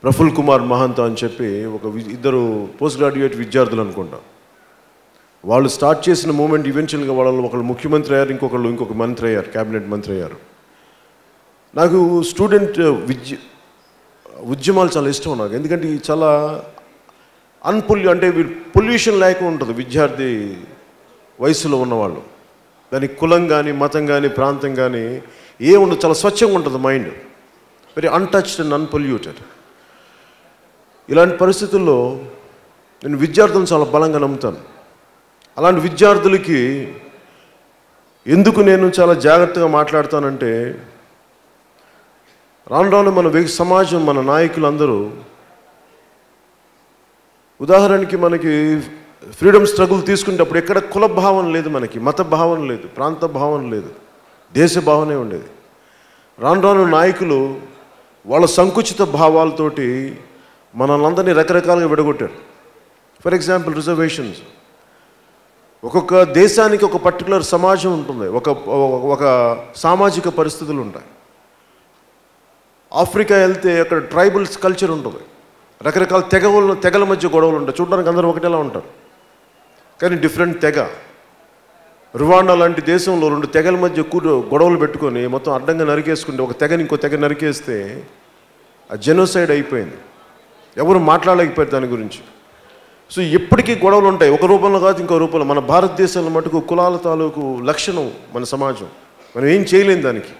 ప్రఫుల్ కుమార్ మహంతా అని చెప్పి ఇద్దరు పోస్ట్ గ్రాడ్యుయేట్ విద్యార్థులు అనుకుంటా, వాళ్ళు స్టార్ట్ చేసిన మూమెంట్ ఈవెన్చువల్గా వాళ్ళు ఒకళ్ళు ముఖ్యమంత్రి అయ్యారు, ఇంకొక మంత్రి అయ్యారు, క్యాబినెట్ మంత్రి అయ్యారు. నాకు స్టూడెంట్ ఉద్యమాలు చాలా ఇష్టం నాకు, ఎందుకంటే చాలా అంటే పొల్యూషన్ లేకుండా ఉంటుంది విద్యార్థి వయసులో ఉన్నవాళ్ళు. దానికి కులం కానీ మతం కానీ ప్రాంతం కానీ ఉండదు, చాలా స్వచ్ఛంగా ఉంటుంది mind, very untouched and unpolluted. ఇలాంటి పరిస్థితుల్లో నేను విద్యార్థులను చాలా బలంగా నమ్ముతాను. అలాంటి విద్యార్థులకి ఎందుకు నేను చాలా జాగ్రత్తగా మాట్లాడతానంటే, రాను రాను మన సమాజం, మన నాయకులందరూ, ఉదాహరణకి మనకి ఫ్రీడమ్ స్ట్రగుల్ తీసుకునేటప్పుడు ఎక్కడ కుల భావన లేదు, మనకి మత భావన లేదు, ప్రాంత భావన లేదు, దేశ భావనే ఉండేది. రాను రాను నాయకులు వాళ్ళ సంకుచిత భావాలతోటి మనల్ని రకరకాలుగా విడగొట్టారు. For example reservations. ఒక్కొక్క దేశానికి ఒక పర్టికులర్ సమాజం ఉంటుంది, ఒక సామాజిక పరిస్థితులు ఉంటాయి. ఆఫ్రికా వెళ్తే అక్కడ ట్రైబల్స్ కల్చర్ ఉంటుంది, రకరకాల తెగల మధ్య గొడవలు ఉంటాయి, చూడడానికి అందరూ ఒకటేలా ఉంటారు కానీ డిఫరెంట్ తెగ. రువాండా లాంటి దేశంలో 2 తెగల మధ్య గొడవలు పెట్టుకొని మొత్తం అడ్డంగా నరికేసుకుంటే ఒక తెగని ఇంకో తెగ నరికేస్తే ఆ జెనోసైడ్ అయిపోయింది, ఎవరు మాట్లాడలేకపోయారు దాని గురించి. సో ఎప్పటికీ గొడవలు ఉంటాయి, ఒక రూపంలో కాదు ఇంకో రూపంలో. మన భారతదేశంలో మటుకు కులాల తాలూకు లక్షణం మన సమాజం, మనం ఏం చేయలేం దానికి.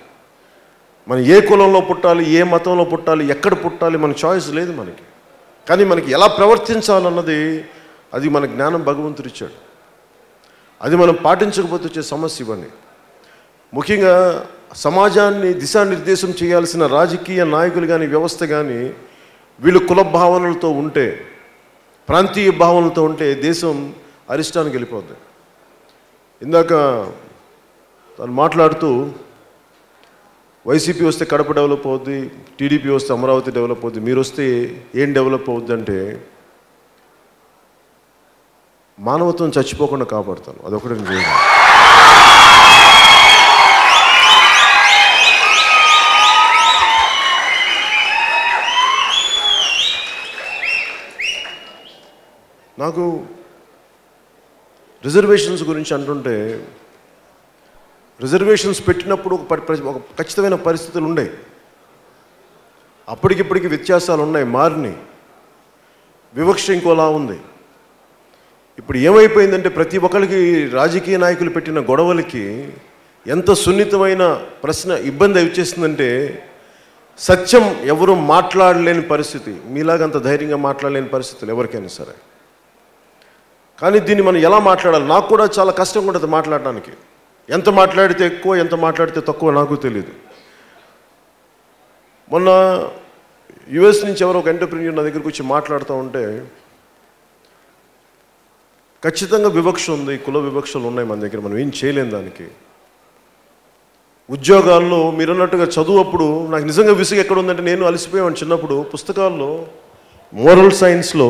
మనం ఏ కులంలో పుట్టాలి, ఏ మతంలో పుట్టాలి, ఎక్కడ పుట్టాలి, మన చాయిస్ లేదు మనకి. కానీ మనకి ఎలా ప్రవర్తించాలన్నది అది మన జ్ఞానం భగవంతుడు ఇచ్చాడు. అది మనం పాటించకపోతే వచ్చే సమస్య ఇవన్నీ. ముఖ్యంగా సమాజాన్ని దిశానిర్దేశం చేయాల్సిన రాజకీయ నాయకులు కానీ వ్యవస్థ కానీ వీళ్ళు కుల భావనలతో ఉంటే, ప్రాంతీయ భావనలతో ఉంటే దేశం అరిష్టానికి వెళ్ళిపోద్ది. ఇందాక తను మాట్లాడుతూ వైసీపీ వస్తే కడప డెవలప్ అవుద్ది, టీడీపీ వస్తే అమరావతి డెవలప్ అవుద్ది, మీరు వస్తే ఏం డెవలప్ అవుద్ది అంటే, మానవత్వం చచ్చిపోకుండా కాపాడుతాను, అదొకటి నేను చేయను. నాకు రిజర్వేషన్స్ గురించి అంటుంటే, రిజర్వేషన్స్ పెట్టినప్పుడు ఒక ఖచ్చితమైన పరిస్థితులు ఉన్నాయి, అప్పటికిప్పటికి వ్యత్యాసాలు ఉన్నాయి, మారినాయి. వివక్ష ఇంకోలా ఉంది. ఇప్పుడు ఏమైపోయిందంటే ప్రతి ఒక్కరికి రాజకీయ నాయకులు పెట్టిన గొడవలకి ఎంత సున్నితమైన ప్రశ్న ఇబ్బంది వచ్చేసిందంటే, సత్యం ఎవరు మాట్లాడలేని పరిస్థితి, మీలాగంత ధైర్యంగా మాట్లాడలేని పరిస్థితులు ఎవరికైనా సరే. కానీ దీన్ని మనం ఎలా మాట్లాడాలి, నాకు కూడా చాలా కష్టంగా ఉంటుంది మాట్లాడడానికి. ఎంత మాట్లాడితే ఎక్కువ, ఎంత మాట్లాడితే తక్కువ నాకు తెలియదు. మొన్న యుఎస్ నుంచి ఎవరో ఒక ఎంటర్ప్రెన్యూర్ నా దగ్గరికి వచ్చి మాట్లాడుతూ ఉంటే, ఖచ్చితంగా వివక్ష ఉంది, కుల వివక్షలు ఉన్నాయి మన దగ్గర, మనం ఏం చేయలేం దానికి. ఉద్యోగాల్లో మీరు అన్నట్టుగా చదువు అప్పుడు నాకు నిజంగా విసుగు ఎక్కడ ఉందంటే, నేను అలసిపోయాను చిన్నప్పుడు. పుస్తకాల్లో మోరల్ సైన్స్లో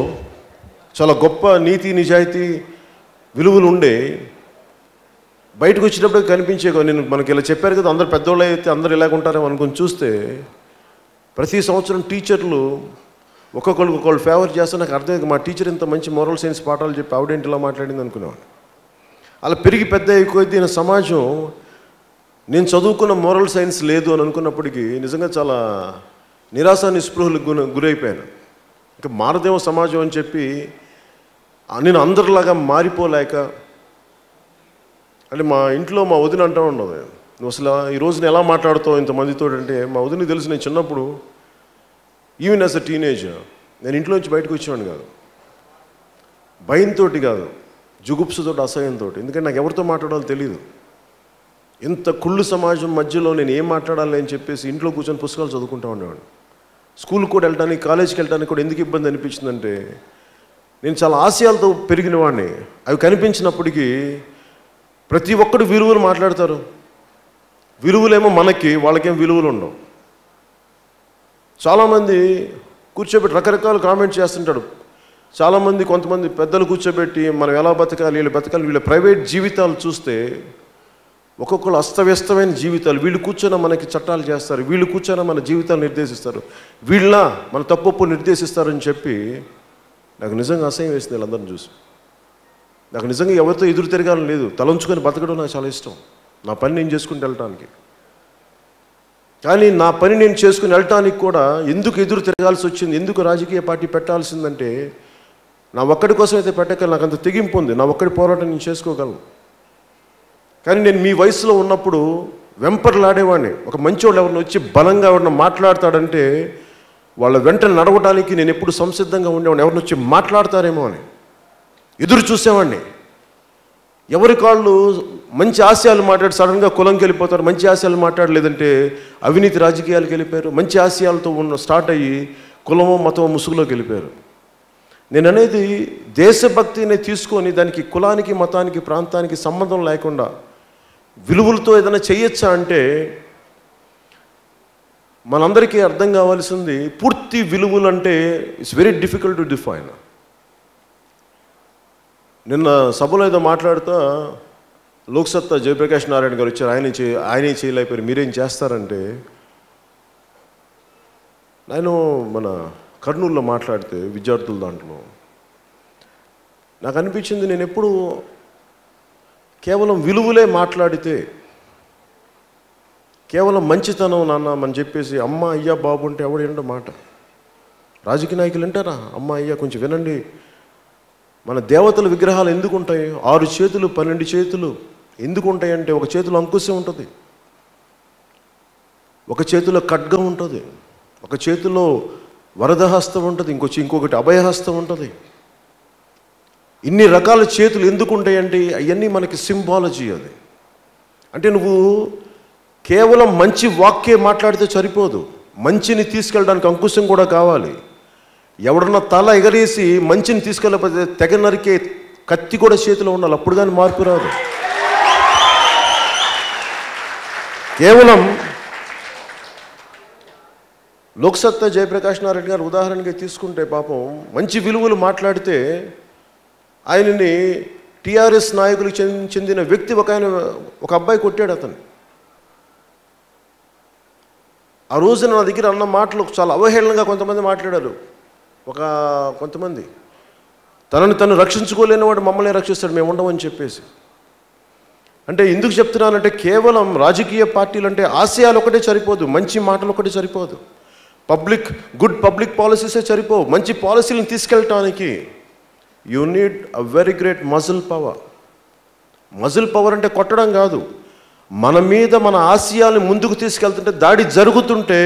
చాలా గొప్ప నీతి నిజాయితీ విలువలు ఉండే, బయటకు వచ్చేటప్పుడు కనిపించే, నేను మనకి ఇలా చెప్పారు కదా, అందరు పెద్దోళ్ళు అయితే అందరు ఇలాగ ఉంటారేమో అనుకుని చూస్తే, ప్రతి సంవత్సరం టీచర్లు ఒక్కొక్కళ్ళు ఫేవర్ చేస్తే నాకు అర్థం, మా టీచర్ ఇంత మంచి మోరల్ సైన్స్ పాఠాలు చెప్పి ఆవిడేంటి ఇలా మాట్లాడింది అనుకునేవాడు. అలా పెరిగి పెద్ద ఎక్కువైతే సమాజం, నేను చదువుకున్న మోరల్ సైన్స్ లేదు అని అనుకున్నప్పటికీ నిజంగా చాలా నిరాశ నిస్పృహలకు గురైపోయాను. ఇంకా మారదేమో సమాజం అని చెప్పి నేను అందరిలాగా మారిపోలేక, అంటే మా ఇంట్లో మా వదిన అంటూ ఉండదు, నువ్వు అసలు ఈ రోజున ఎలా మాట్లాడుతావు ఇంతమందితో అంటే, మా వదినకి తెలుసు నేను చిన్నప్పుడు ఈవెన్ యాజ్ అ టీనేజర్ నేను ఇంట్లో నుంచి బయటకు వచ్చేవాడిని కాదు, భయంతో కాదు, జుగుప్సతో, అసహ్యంతో. ఎందుకంటే నాకు ఎవరితో మాట్లాడాలో తెలియదు. ఇంత కుళ్ళు సమాజం మధ్యలో నేను ఏం మాట్లాడాలి అని చెప్పేసి ఇంట్లో కూర్చొని పుస్తకాలు చదువుకుంటూ ఉండేవాడిని. స్కూల్కి కూడా వెళ్ళడానికి, కాలేజీకి వెళ్ళడానికి కూడా ఎందుకు ఇబ్బంది అనిపించిందంటే, నేను చాలా ఆశయాలతో పెరిగిన వాడిని. అవి కనిపించినప్పటికీ ప్రతి ఒక్కరు విలువలు మాట్లాడతారు, విలువలేమో మనకి, వాళ్ళకేం విలువలు ఉండవు. చాలామంది కూర్చోబెట్టి రకరకాల కామెంట్స్ చేస్తుంటాడు. చాలామంది కొంతమంది పెద్దలు కూర్చోబెట్టి మనం ఎలా బతకాలి, వీళ్ళు బతకాలి, వీళ్ళ ప్రైవేట్ జీవితాలు చూస్తే ఒక్కొక్కరు అస్తవ్యస్తమైన జీవితాలు. వీళ్ళు కూర్చొని మనకి చట్టాలు చేస్తారు, వీళ్ళు కూర్చొని మన జీవితాలు నిర్దేశిస్తారు, వీళ్ళ మన తప్పొప్పు నిర్దేశిస్తారని చెప్పి నాకు నిజంగా అసహ్యం వేసింది వీళ్ళందరిని చూసి. నాకు నిజంగా ఎవరితో ఎదురు తిరగాలని లేదు, తలంచుకొని బతకడం నాకు చాలా ఇష్టం, నా పని నేను చేసుకుని వెళ్ళటానికి. కానీ నా పని నేను చేసుకుని వెళ్ళటానికి కూడా ఎందుకు ఎదురు తిరగాల్సి వచ్చింది, ఎందుకు రాజకీయ పార్టీ పెట్టాల్సిందంటే నా ఒక్కడి కోసం అయితే పెట్టగలను, నాకు అంత తెగింపు ఉంది, నా ఒక్కడి పోరాటం నేను చేసుకోగలను. కానీ నేను మీ వయసులో ఉన్నప్పుడు వెంపర్లాడేవాడిని. ఒక మంచోళ్ళు ఎవరిని వచ్చి బలంగా ఎవరిని మాట్లాడతాడంటే వాళ్ళ వెంట నడవడానికి నేను ఎప్పుడు సంసిద్ధంగా ఉండేవాడిని. ఎవరిని వచ్చి మాట్లాడతారేమో అని ఎదురు చూసేవాడిని. ఎవరి కాళ్ళు మంచి ఆశయాలు మాట్లాడి సడన్గా కులంకి వెళ్ళిపోతారు, మంచి ఆశయాలు మాట్లాడలేదంటే అవినీతి రాజకీయాలకు వెళ్ళిపోయారు, మంచి ఆశయాలతో స్టార్ట్ అయ్యి కులమో మతమో ముసుగులోకి వెళ్ళిపోయారు. నేను అనేది దేశభక్తిని తీసుకొని దానికి కులానికి మతానికి ప్రాంతానికి సంబంధం లేకుండా విలువలతో ఏదైనా చేయొచ్చా అంటే మనందరికీ అర్థం కావాల్సింది పూర్తి విలువలు అంటే it's very difficult to define. నిన్న సభలో ఏదో మాట్లాడుతూ లోక్సత్తా జయప్రకాష్ నారాయణ గారు వచ్చారు, ఆయనే చేయలేకపోయారు, మీరేం చేస్తారంటే నేను మన కర్నూలులో మాట్లాడితే విద్యార్థుల దాంట్లో నాకు అనిపించింది నేను ఎప్పుడు కేవలం విలువలే మాట్లాడితే కేవలం మంచితనం నాన్న అని చెప్పేసి అమ్మ అయ్యా బాబు అంటే ఎవడు ఏంటో మాట. రాజకీయ నాయకులు వింటారా అమ్మ అయ్యా కొంచెం వినండి. మన దేవతల విగ్రహాలు ఎందుకు ఉంటాయి, 6 చేతులు 12 చేతులు ఎందుకు ఉంటాయంటే ఒక చేతిలో అంకుశం ఉంటుంది, ఒక చేతిలో ఖడ్గం ఉంటుంది, ఒక చేతిలో వరదహస్తం ఉంటుంది, ఇంకొకటి అభయహస్తం ఉంటుంది. ఇన్ని రకాల చేతులు ఎందుకు ఉంటాయంటే అవన్నీ మనకి సింబాలజీ. అది అంటే నువ్వు కేవలం మంచి వాక్యే మాట్లాడితే సరిపోదు, మంచిని తీసుకెళ్ళడానికి అంకుశం కూడా కావాలి. ఎవడన్నా తల ఎగరేసి మంచిని తీసుకెళ్ళకపోతే తెగ నరికే కత్తి కూడా చేతిలో ఉండాలి, అప్పుడు కానీ మార్పు రాదు. కేవలం లోక్సత్తా జయప్రకాష్ నారాయణ గారు ఉదాహరణగా తీసుకుంటే పాపం మంచి విలువలు మాట్లాడితే ఆయనని టీఆర్ఎస్ నాయకులకు చెందిన వ్యక్తి ఒక అబ్బాయి కొట్టాడు అతను. ఆ రోజు నా దగ్గర అన్న మాటలు చాలా అవహేళనగా కొంతమంది మాట్లాడారు. కొంతమంది తనని తను రక్షించుకోలేని వాడు మమ్మల్ని రక్షిస్తాడు మేము ఉండమని చెప్పేసి. అంటే ఎందుకు చెప్తున్నానంటే కేవలం రాజకీయ పార్టీలు అంటే ఆశయాలు ఒకటే సరిపోదు, మంచి మాటలు ఒకటే సరిపోదు, గుడ్ పబ్లిక్ పాలసీసే సరిపోవు. మంచి పాలసీలను తీసుకెళ్ళటానికి you need a very great muscle power. Muscle power అంటే కొట్టడం కాదు, మన మీద మన ఆశయాలను ముందుకు తీసుకెళ్తుంటే దాడి జరుగుతుంటే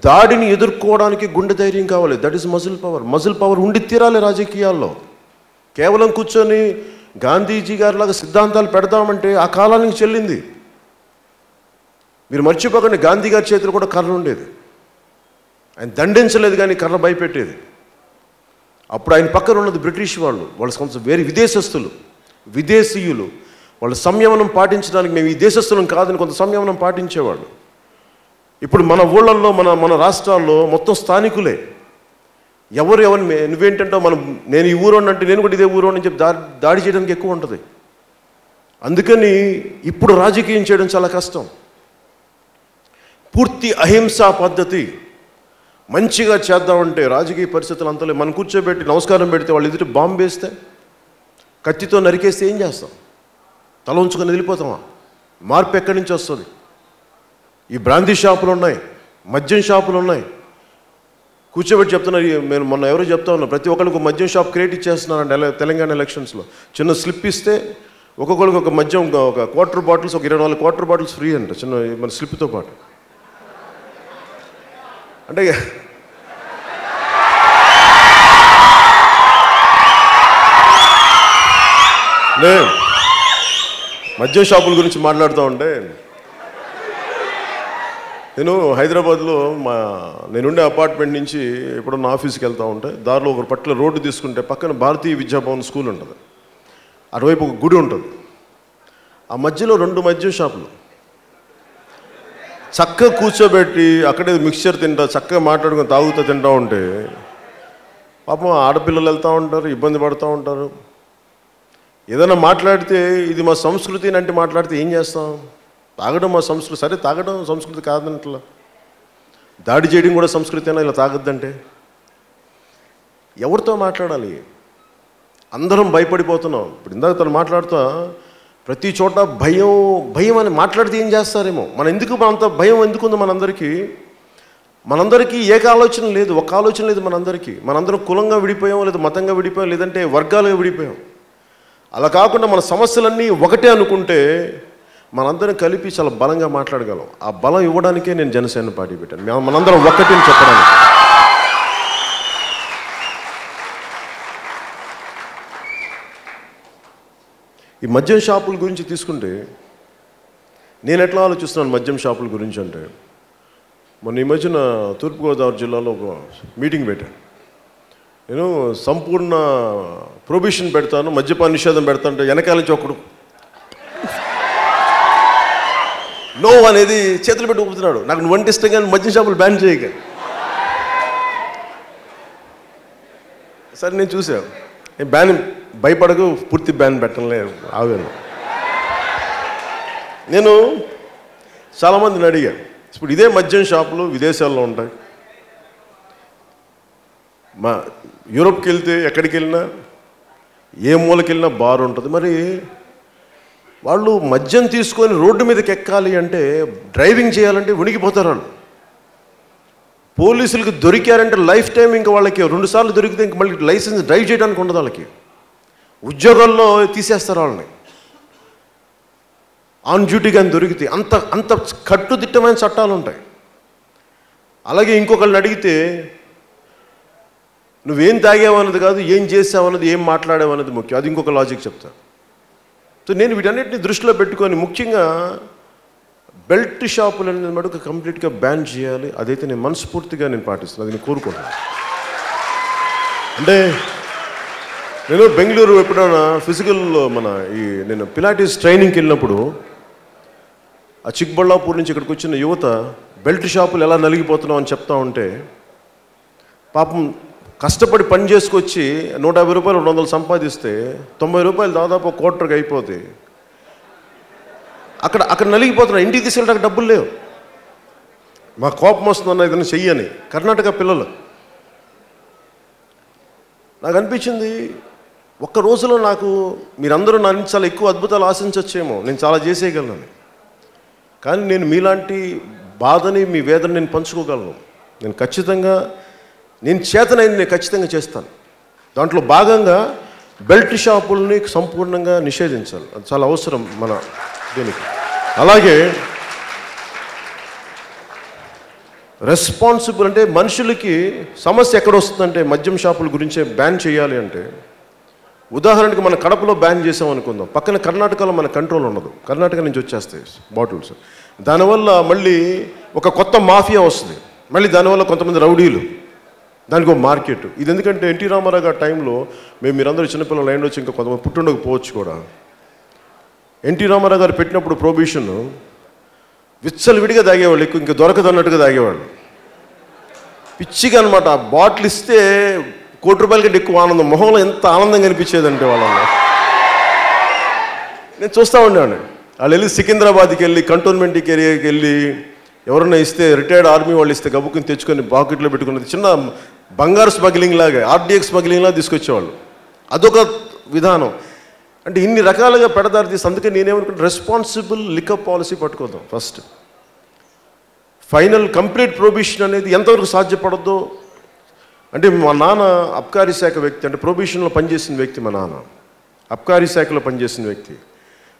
దాడిని ఎదుర్కోవడానికి గుండె ధైర్యం కావాలి. That is muscle power. Muscle power ఉండి తీరాలి రాజకీయాల్లో. కేవలం కూర్చొని గాంధీజీ గారిలాగా సిద్ధాంతాలు పెడదామంటే ఆ కాలానికి చెల్లింది. మీరు మర్చిపోకండి, గాంధీ గారి చేతిలో కూడా కర్ర ఉండేది, ఆయన దండించలేదు కానీ కర్ర భయపెట్టేది. అప్పుడు ఆయన పక్కన ఉన్నది బ్రిటిష్ వాళ్ళ సంస్థ వేరే విదేశీయులు వాళ్ళ సంయమనం పాటించడానికి మేము ఈ దేశస్తులం కాదని కొంత సంయమనం పాటించేవాళ్ళు. ఇప్పుడు మన ఊళ్ళల్లో మన రాష్ట్రాల్లో మొత్తం స్థానికులే. ఎవరిని నువ్వేంటంటే నేను ఈ ఊరోని అంటే నేను కూడా ఇదే ఊరోని అని చెప్పి దాడి చేయడానికి ఎక్కువ ఉంటుంది. అందుకని ఇప్పుడు రాజకీయం చేయడం చాలా కష్టం. పూర్తి అహింసా పద్ధతి మంచిగా చేద్దామంటే రాజకీయ పరిస్థితులు అంతలే. మనం కూర్చోబెట్టి నమస్కారం పెడితే వాళ్ళు ఎదుటి బాంబు వేస్తే కత్తితో నరికేస్తే ఏం చేస్తాం? తల ఉంచుకొని వెళ్ళిపోతామా? మార్పు ఎక్కడి నుంచి వస్తుంది? ఈ బ్రాందీ షాపులు ఉన్నాయి, మద్యం షాపులు ఉన్నాయి. కూర్చోబెట్టి చెప్తున్నారు, నేను మొన్న ఎవరో చెప్తా ఉన్నా, ప్రతి ఒక్కరికి మద్యం షాప్ క్రియేట్ ఇచ్చేస్తున్నారండి తెలంగాణ ఎలక్షన్స్లో. చిన్న స్లిప్ ఇస్తే ఒక్కొక్కరికి ఒక మద్యం ఒక క్వార్టర్ బాటిల్స్, ఒక 24 క్వార్టర్ బాటిల్స్ ఫ్రీ అంట చిన్న మన స్లిప్తో పాటు. అంటే మద్యం షాపుల గురించి మాట్లాడుతూ ఉంటే నేను హైదరాబాద్లో నేనుండే అపార్ట్మెంట్ నుంచి ఎప్పుడన్నా ఆఫీస్కి వెళ్తూ ఉంటే దారిలో ఒక పర్టికులర్ రోడ్డు తీసుకుంటే పక్కన భారతీయ విద్యాభవన్ స్కూల్ ఉంటుంది, అటువైపు ఒక గుడి ఉంటుంది, ఆ మధ్యలో 2 మద్యం షాపులు. చక్కగా కూర్చోబెట్టి అక్కడే మిక్చర్ తింటా చక్కగా మాట్లాడుకొని తాగుతూ తింటా ఉంటే పాపం ఆడపిల్లలు వెళ్తూ ఉంటారు, ఇబ్బంది పడుతూ ఉంటారు. ఏదైనా మాట్లాడితే ఇది మా సంస్కృతి అంటే మాట్లాడితే ఏం చేస్తాం? తాగడం మా సంస్కృతి. సరే తాగడం సంస్కృతి కాదనట్లా, దాడి చేయడం కూడా సంస్కృతి అయినా ఇలా తాగొద్దంటే ఎవరితో మాట్లాడాలి? అందరం భయపడిపోతున్నాం. ఇప్పుడు ఇందాక తను మాట్లాడుతా ప్రతి చోట భయం భయం అని మాట్లాడితే ఏం చేస్తారేమో. అంత భయం ఎందుకుందో మనందరికీ ఏక ఆలోచన లేదు, ఒక్క ఆలోచన లేదు మనందరం కులంగా విడిపోయాం, లేదా మతంగా విడిపోయాం, లేదంటే వర్గాలుగా విడిపోయాం. అలా కాకుండా మన సమస్యలన్నీ ఒకటే అనుకుంటే మనందరం కలిపి చాలా బలంగా మాట్లాడగలం. ఆ బలం ఇవ్వడానికే నేను జనసేన పార్టీ పెట్టాను, మనందరం ఒక్కటి అని చెప్పడానికి. ఈ మద్యం షాపుల గురించి తీసుకుంటే నేను ఎట్లా ఆలోచిస్తున్నాను మద్యం షాపుల గురించి అంటే, మొన్న ఈ మధ్యన తూర్పుగోదావరి జిల్లాలో ఒక మీటింగ్ పెట్టాను. నేను సంపూర్ణ ప్రొహిబిషన్ పెడతాను, మద్యపాన నిషేధం పెడతానంటే వెనకాల నుంచి ఒకడు నో అనేది చేతులు పెట్టి ఊపుతున్నాడు. నాకు నువ్వు వంట ఇష్టం కానీ మద్యం షాపులు బ్యాన్ చేయక. సరే నేను చూసాను, బ్యాన్ భయపడకు, పూర్తి బ్యాన్ పెట్టలే ఆగాను. నేను చాలామందిని అడిగాను, ఇప్పుడు ఇదే మద్యం షాపులు విదేశాల్లో ఉంటాయి, మా యూరోప్కి వెళ్తే ఎక్కడికి వెళ్ళినా ఏ మూలకి వెళ్ళినా బార్ ఉంటుంది. మరి వాళ్ళు మద్యం తీసుకొని రోడ్డు మీదకి ఎక్కాలి అంటే, డ్రైవింగ్ చేయాలంటే వణికిపోతారు వాళ్ళు. పోలీసులకు దొరికారంటే లైఫ్ టైం ఇంకా వాళ్ళకి 2 సార్లు దొరికితే ఇంక మళ్ళీ లైసెన్స్ డ్రైవ్ చేయడానికి ఉండదు వాళ్ళకి. ఉద్యోగాల్లో తీసేస్తారు వాళ్ళని ఆన్ డ్యూటీ కానీ దొరికితే. అంత కట్టుదిట్టమైన చట్టాలు ఉంటాయి. అలాగే ఇంకొకళ్ళని అడిగితే నువ్వేం తాగావన్నది కాదు, ఏం చేసావన్నది, ఏం మాట్లాడావన్నది ముఖ్యం. అది ఇంకొక లాజిక్ చెప్తా. సో నేను వీటన్నిటిని దృష్టిలో పెట్టుకొని ముఖ్యంగా బెల్ట్ షాపులు అనేది మటుకు కంప్లీట్గా బ్యాన్ చేయాలి. అదైతే నేను మనస్ఫూర్తిగా పాటిస్తున్నాను, అది నేను కోరుకుంటున్నాను. అంటే నేను బెంగళూరు ఎప్పుడైనా ఫిజికల్ నేను పిలాటిస్ ట్రైనింగ్కి వెళ్ళినప్పుడు ఆ చిక్బళ్ళాపూర్ నుంచి ఇక్కడికి వచ్చిన యువత బెల్ట్ షాపులు ఎలా నలిగిపోతున్నాం అని చెప్తా ఉంటే, పాపం కష్టపడి పని చేసుకొచ్చి 150 రూపాయలు 200 సంపాదిస్తే 90 రూపాయలు దాదాపు క్వార్టర్కి అయిపోతే అక్కడ నలిగిపోతున్నా. ఇంటికి తీసుకెళ్ళడానికి డబ్బులు లేవు. మా కోపం వస్తుందన్న ఏదైనా చెయ్యని కర్ణాటక పిల్లలు. నాకు అనిపించింది, ఒక్క రోజులో నాకు మీరందరూ నా నుంచి చాలా ఎక్కువ అద్భుతాలు ఆశించవచ్చేమో, నేను చాలా చేసేయగలను. కానీ నేను మీలాంటి బాధని, మీ వేదన నేను పంచుకోగలను. నేను ఖచ్చితంగా చేతనైంది నేను ఖచ్చితంగా చేస్తాను. దాంట్లో భాగంగా బెల్ట్ షాపుల్ని సంపూర్ణంగా నిషేధించాలి. అది చాలా అవసరం మన దీనికి. అలాగే రెస్పాన్సిబుల్ అంటే మనుషులకి సమస్య ఎక్కడ వస్తుందంటే మద్యం షాపుల గురించే బ్యాన్ చేయాలి అంటే, ఉదాహరణకి మన కడపలో బ్యాన్ చేసాం అనుకుందాం, పక్కన కర్ణాటకలో మన కంట్రోల్ ఉండదు, కర్ణాటక నుంచి వచ్చేస్తాయి బాటిల్స్. దానివల్ల మళ్ళీ ఒక కొత్త మాఫియా వస్తుంది, మళ్ళీ దానివల్ల కొంతమంది రౌడీలు, దానికి ఒక మార్కెట్. ఇది ఎందుకంటే ఎన్టీ రామారావు గారి టైంలో మీరందరూ చిన్నపిల్లలు లైన్ వచ్చి ఇంకా కొంతమంది పుట్టుండకపోవచ్చు కూడా, ఎన్టీ రామారావు గారు పెట్టినప్పుడు ప్రొహిబిషన్ విచ్చలు విడిగా తాగేవాళ్ళు, ఎక్కువ ఇంకా దొరకదన్నట్టుగా తాగేవాళ్ళు, పిచ్చిగా అనమాట. ఆ బాటిల్ ఇస్తే ₹1,00,00,000 కంటే ఎక్కువ ఆనందం, మొహంలో ఎంత ఆనందంగా అనిపించేదంటే వాళ్ళని నేను చూస్తూ ఉండేవాడిని. వాళ్ళు వెళ్ళి సికింద్రాబాద్కి వెళ్ళి కంటోన్మెంట్ ఏరియాకి వెళ్ళి ఎవరన్నా ఇస్తే, రిటైర్డ్ ఆర్మీ వాళ్ళు ఇస్తే గబుక్కుని తెచ్చుకొని పాకెట్లో పెట్టుకున్నది చిన్న బంగారు స్మగ్లింగ్ లాగా, ఆర్డీఎక్స్ స్మగ్లింగ్ లాగా తీసుకొచ్చేవాళ్ళు. అదొక విధానం. అంటే ఇన్ని రకాలుగా పెడదారి తీసి, అందుకే నేనేమనుకుంటే రెస్పాన్సిబుల్ లిక్కర్ పాలసీ పట్టుకోదాం ఫస్ట్. ఫైనల్ కంప్లీట్ ప్రొహిబిషన్ అనేది ఎంతవరకు సాధ్యపడద్దో. అంటే మా నాన్న అబ్కారీ శాఖ వ్యక్తి, అంటే ప్రొహిబిషన్లో పనిచేసిన వ్యక్తి మా నాన్న, అబ్కారీ శాఖలో పనిచేసిన వ్యక్తి.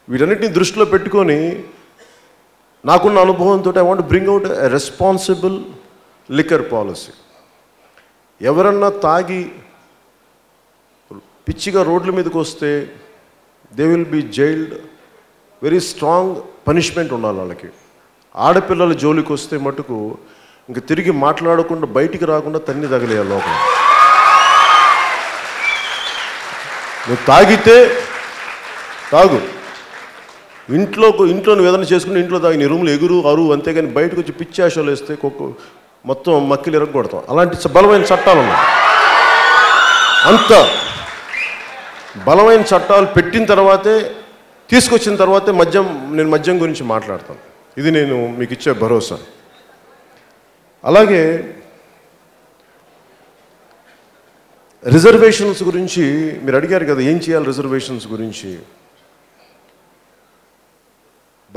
వీటన్నిటిని దృష్టిలో పెట్టుకొని నాకున్న అనుభవంతో I want bring out a responsible liquor policy. ఎవరన్నా తాగి పిచ్చిగా రోడ్ల మీదకి వస్తే they will be jailed. Very strong punishment ఉండాలి వాళ్ళకి. ఆడపిల్లల జోలికి వస్తే మటుకు ఇంక తిరిగి మాట్లాడకుండా బయటికి రాకుండా తన్ని తగిలేయాలి లోపల. నువ్వు తాగితే తాగు, ఇంట్లో నువ్వు ఏదైనా చేసుకుని ఇంట్లో తాగి నీ రూమ్లో ఎగురు అరువు, అంతేగాని బయటకు వచ్చి పిచ్చి ఆశలు వేస్తే మొత్తం మక్కిలు ఎరగొడతాం. అలాంటి బలమైన చట్టాలు ఉన్నాయి. అంత బలమైన చట్టాలు పెట్టిన తర్వాతే తీసుకొచ్చిన తర్వాతే నేను మద్యం గురించి మాట్లాడతాను. ఇది నేను మీకు ఇచ్చే భరోసా. అలాగే రిజర్వేషన్స్ గురించి మీరు అడిగారు కదా, ఏం చేయాలి రిజర్వేషన్స్ గురించి.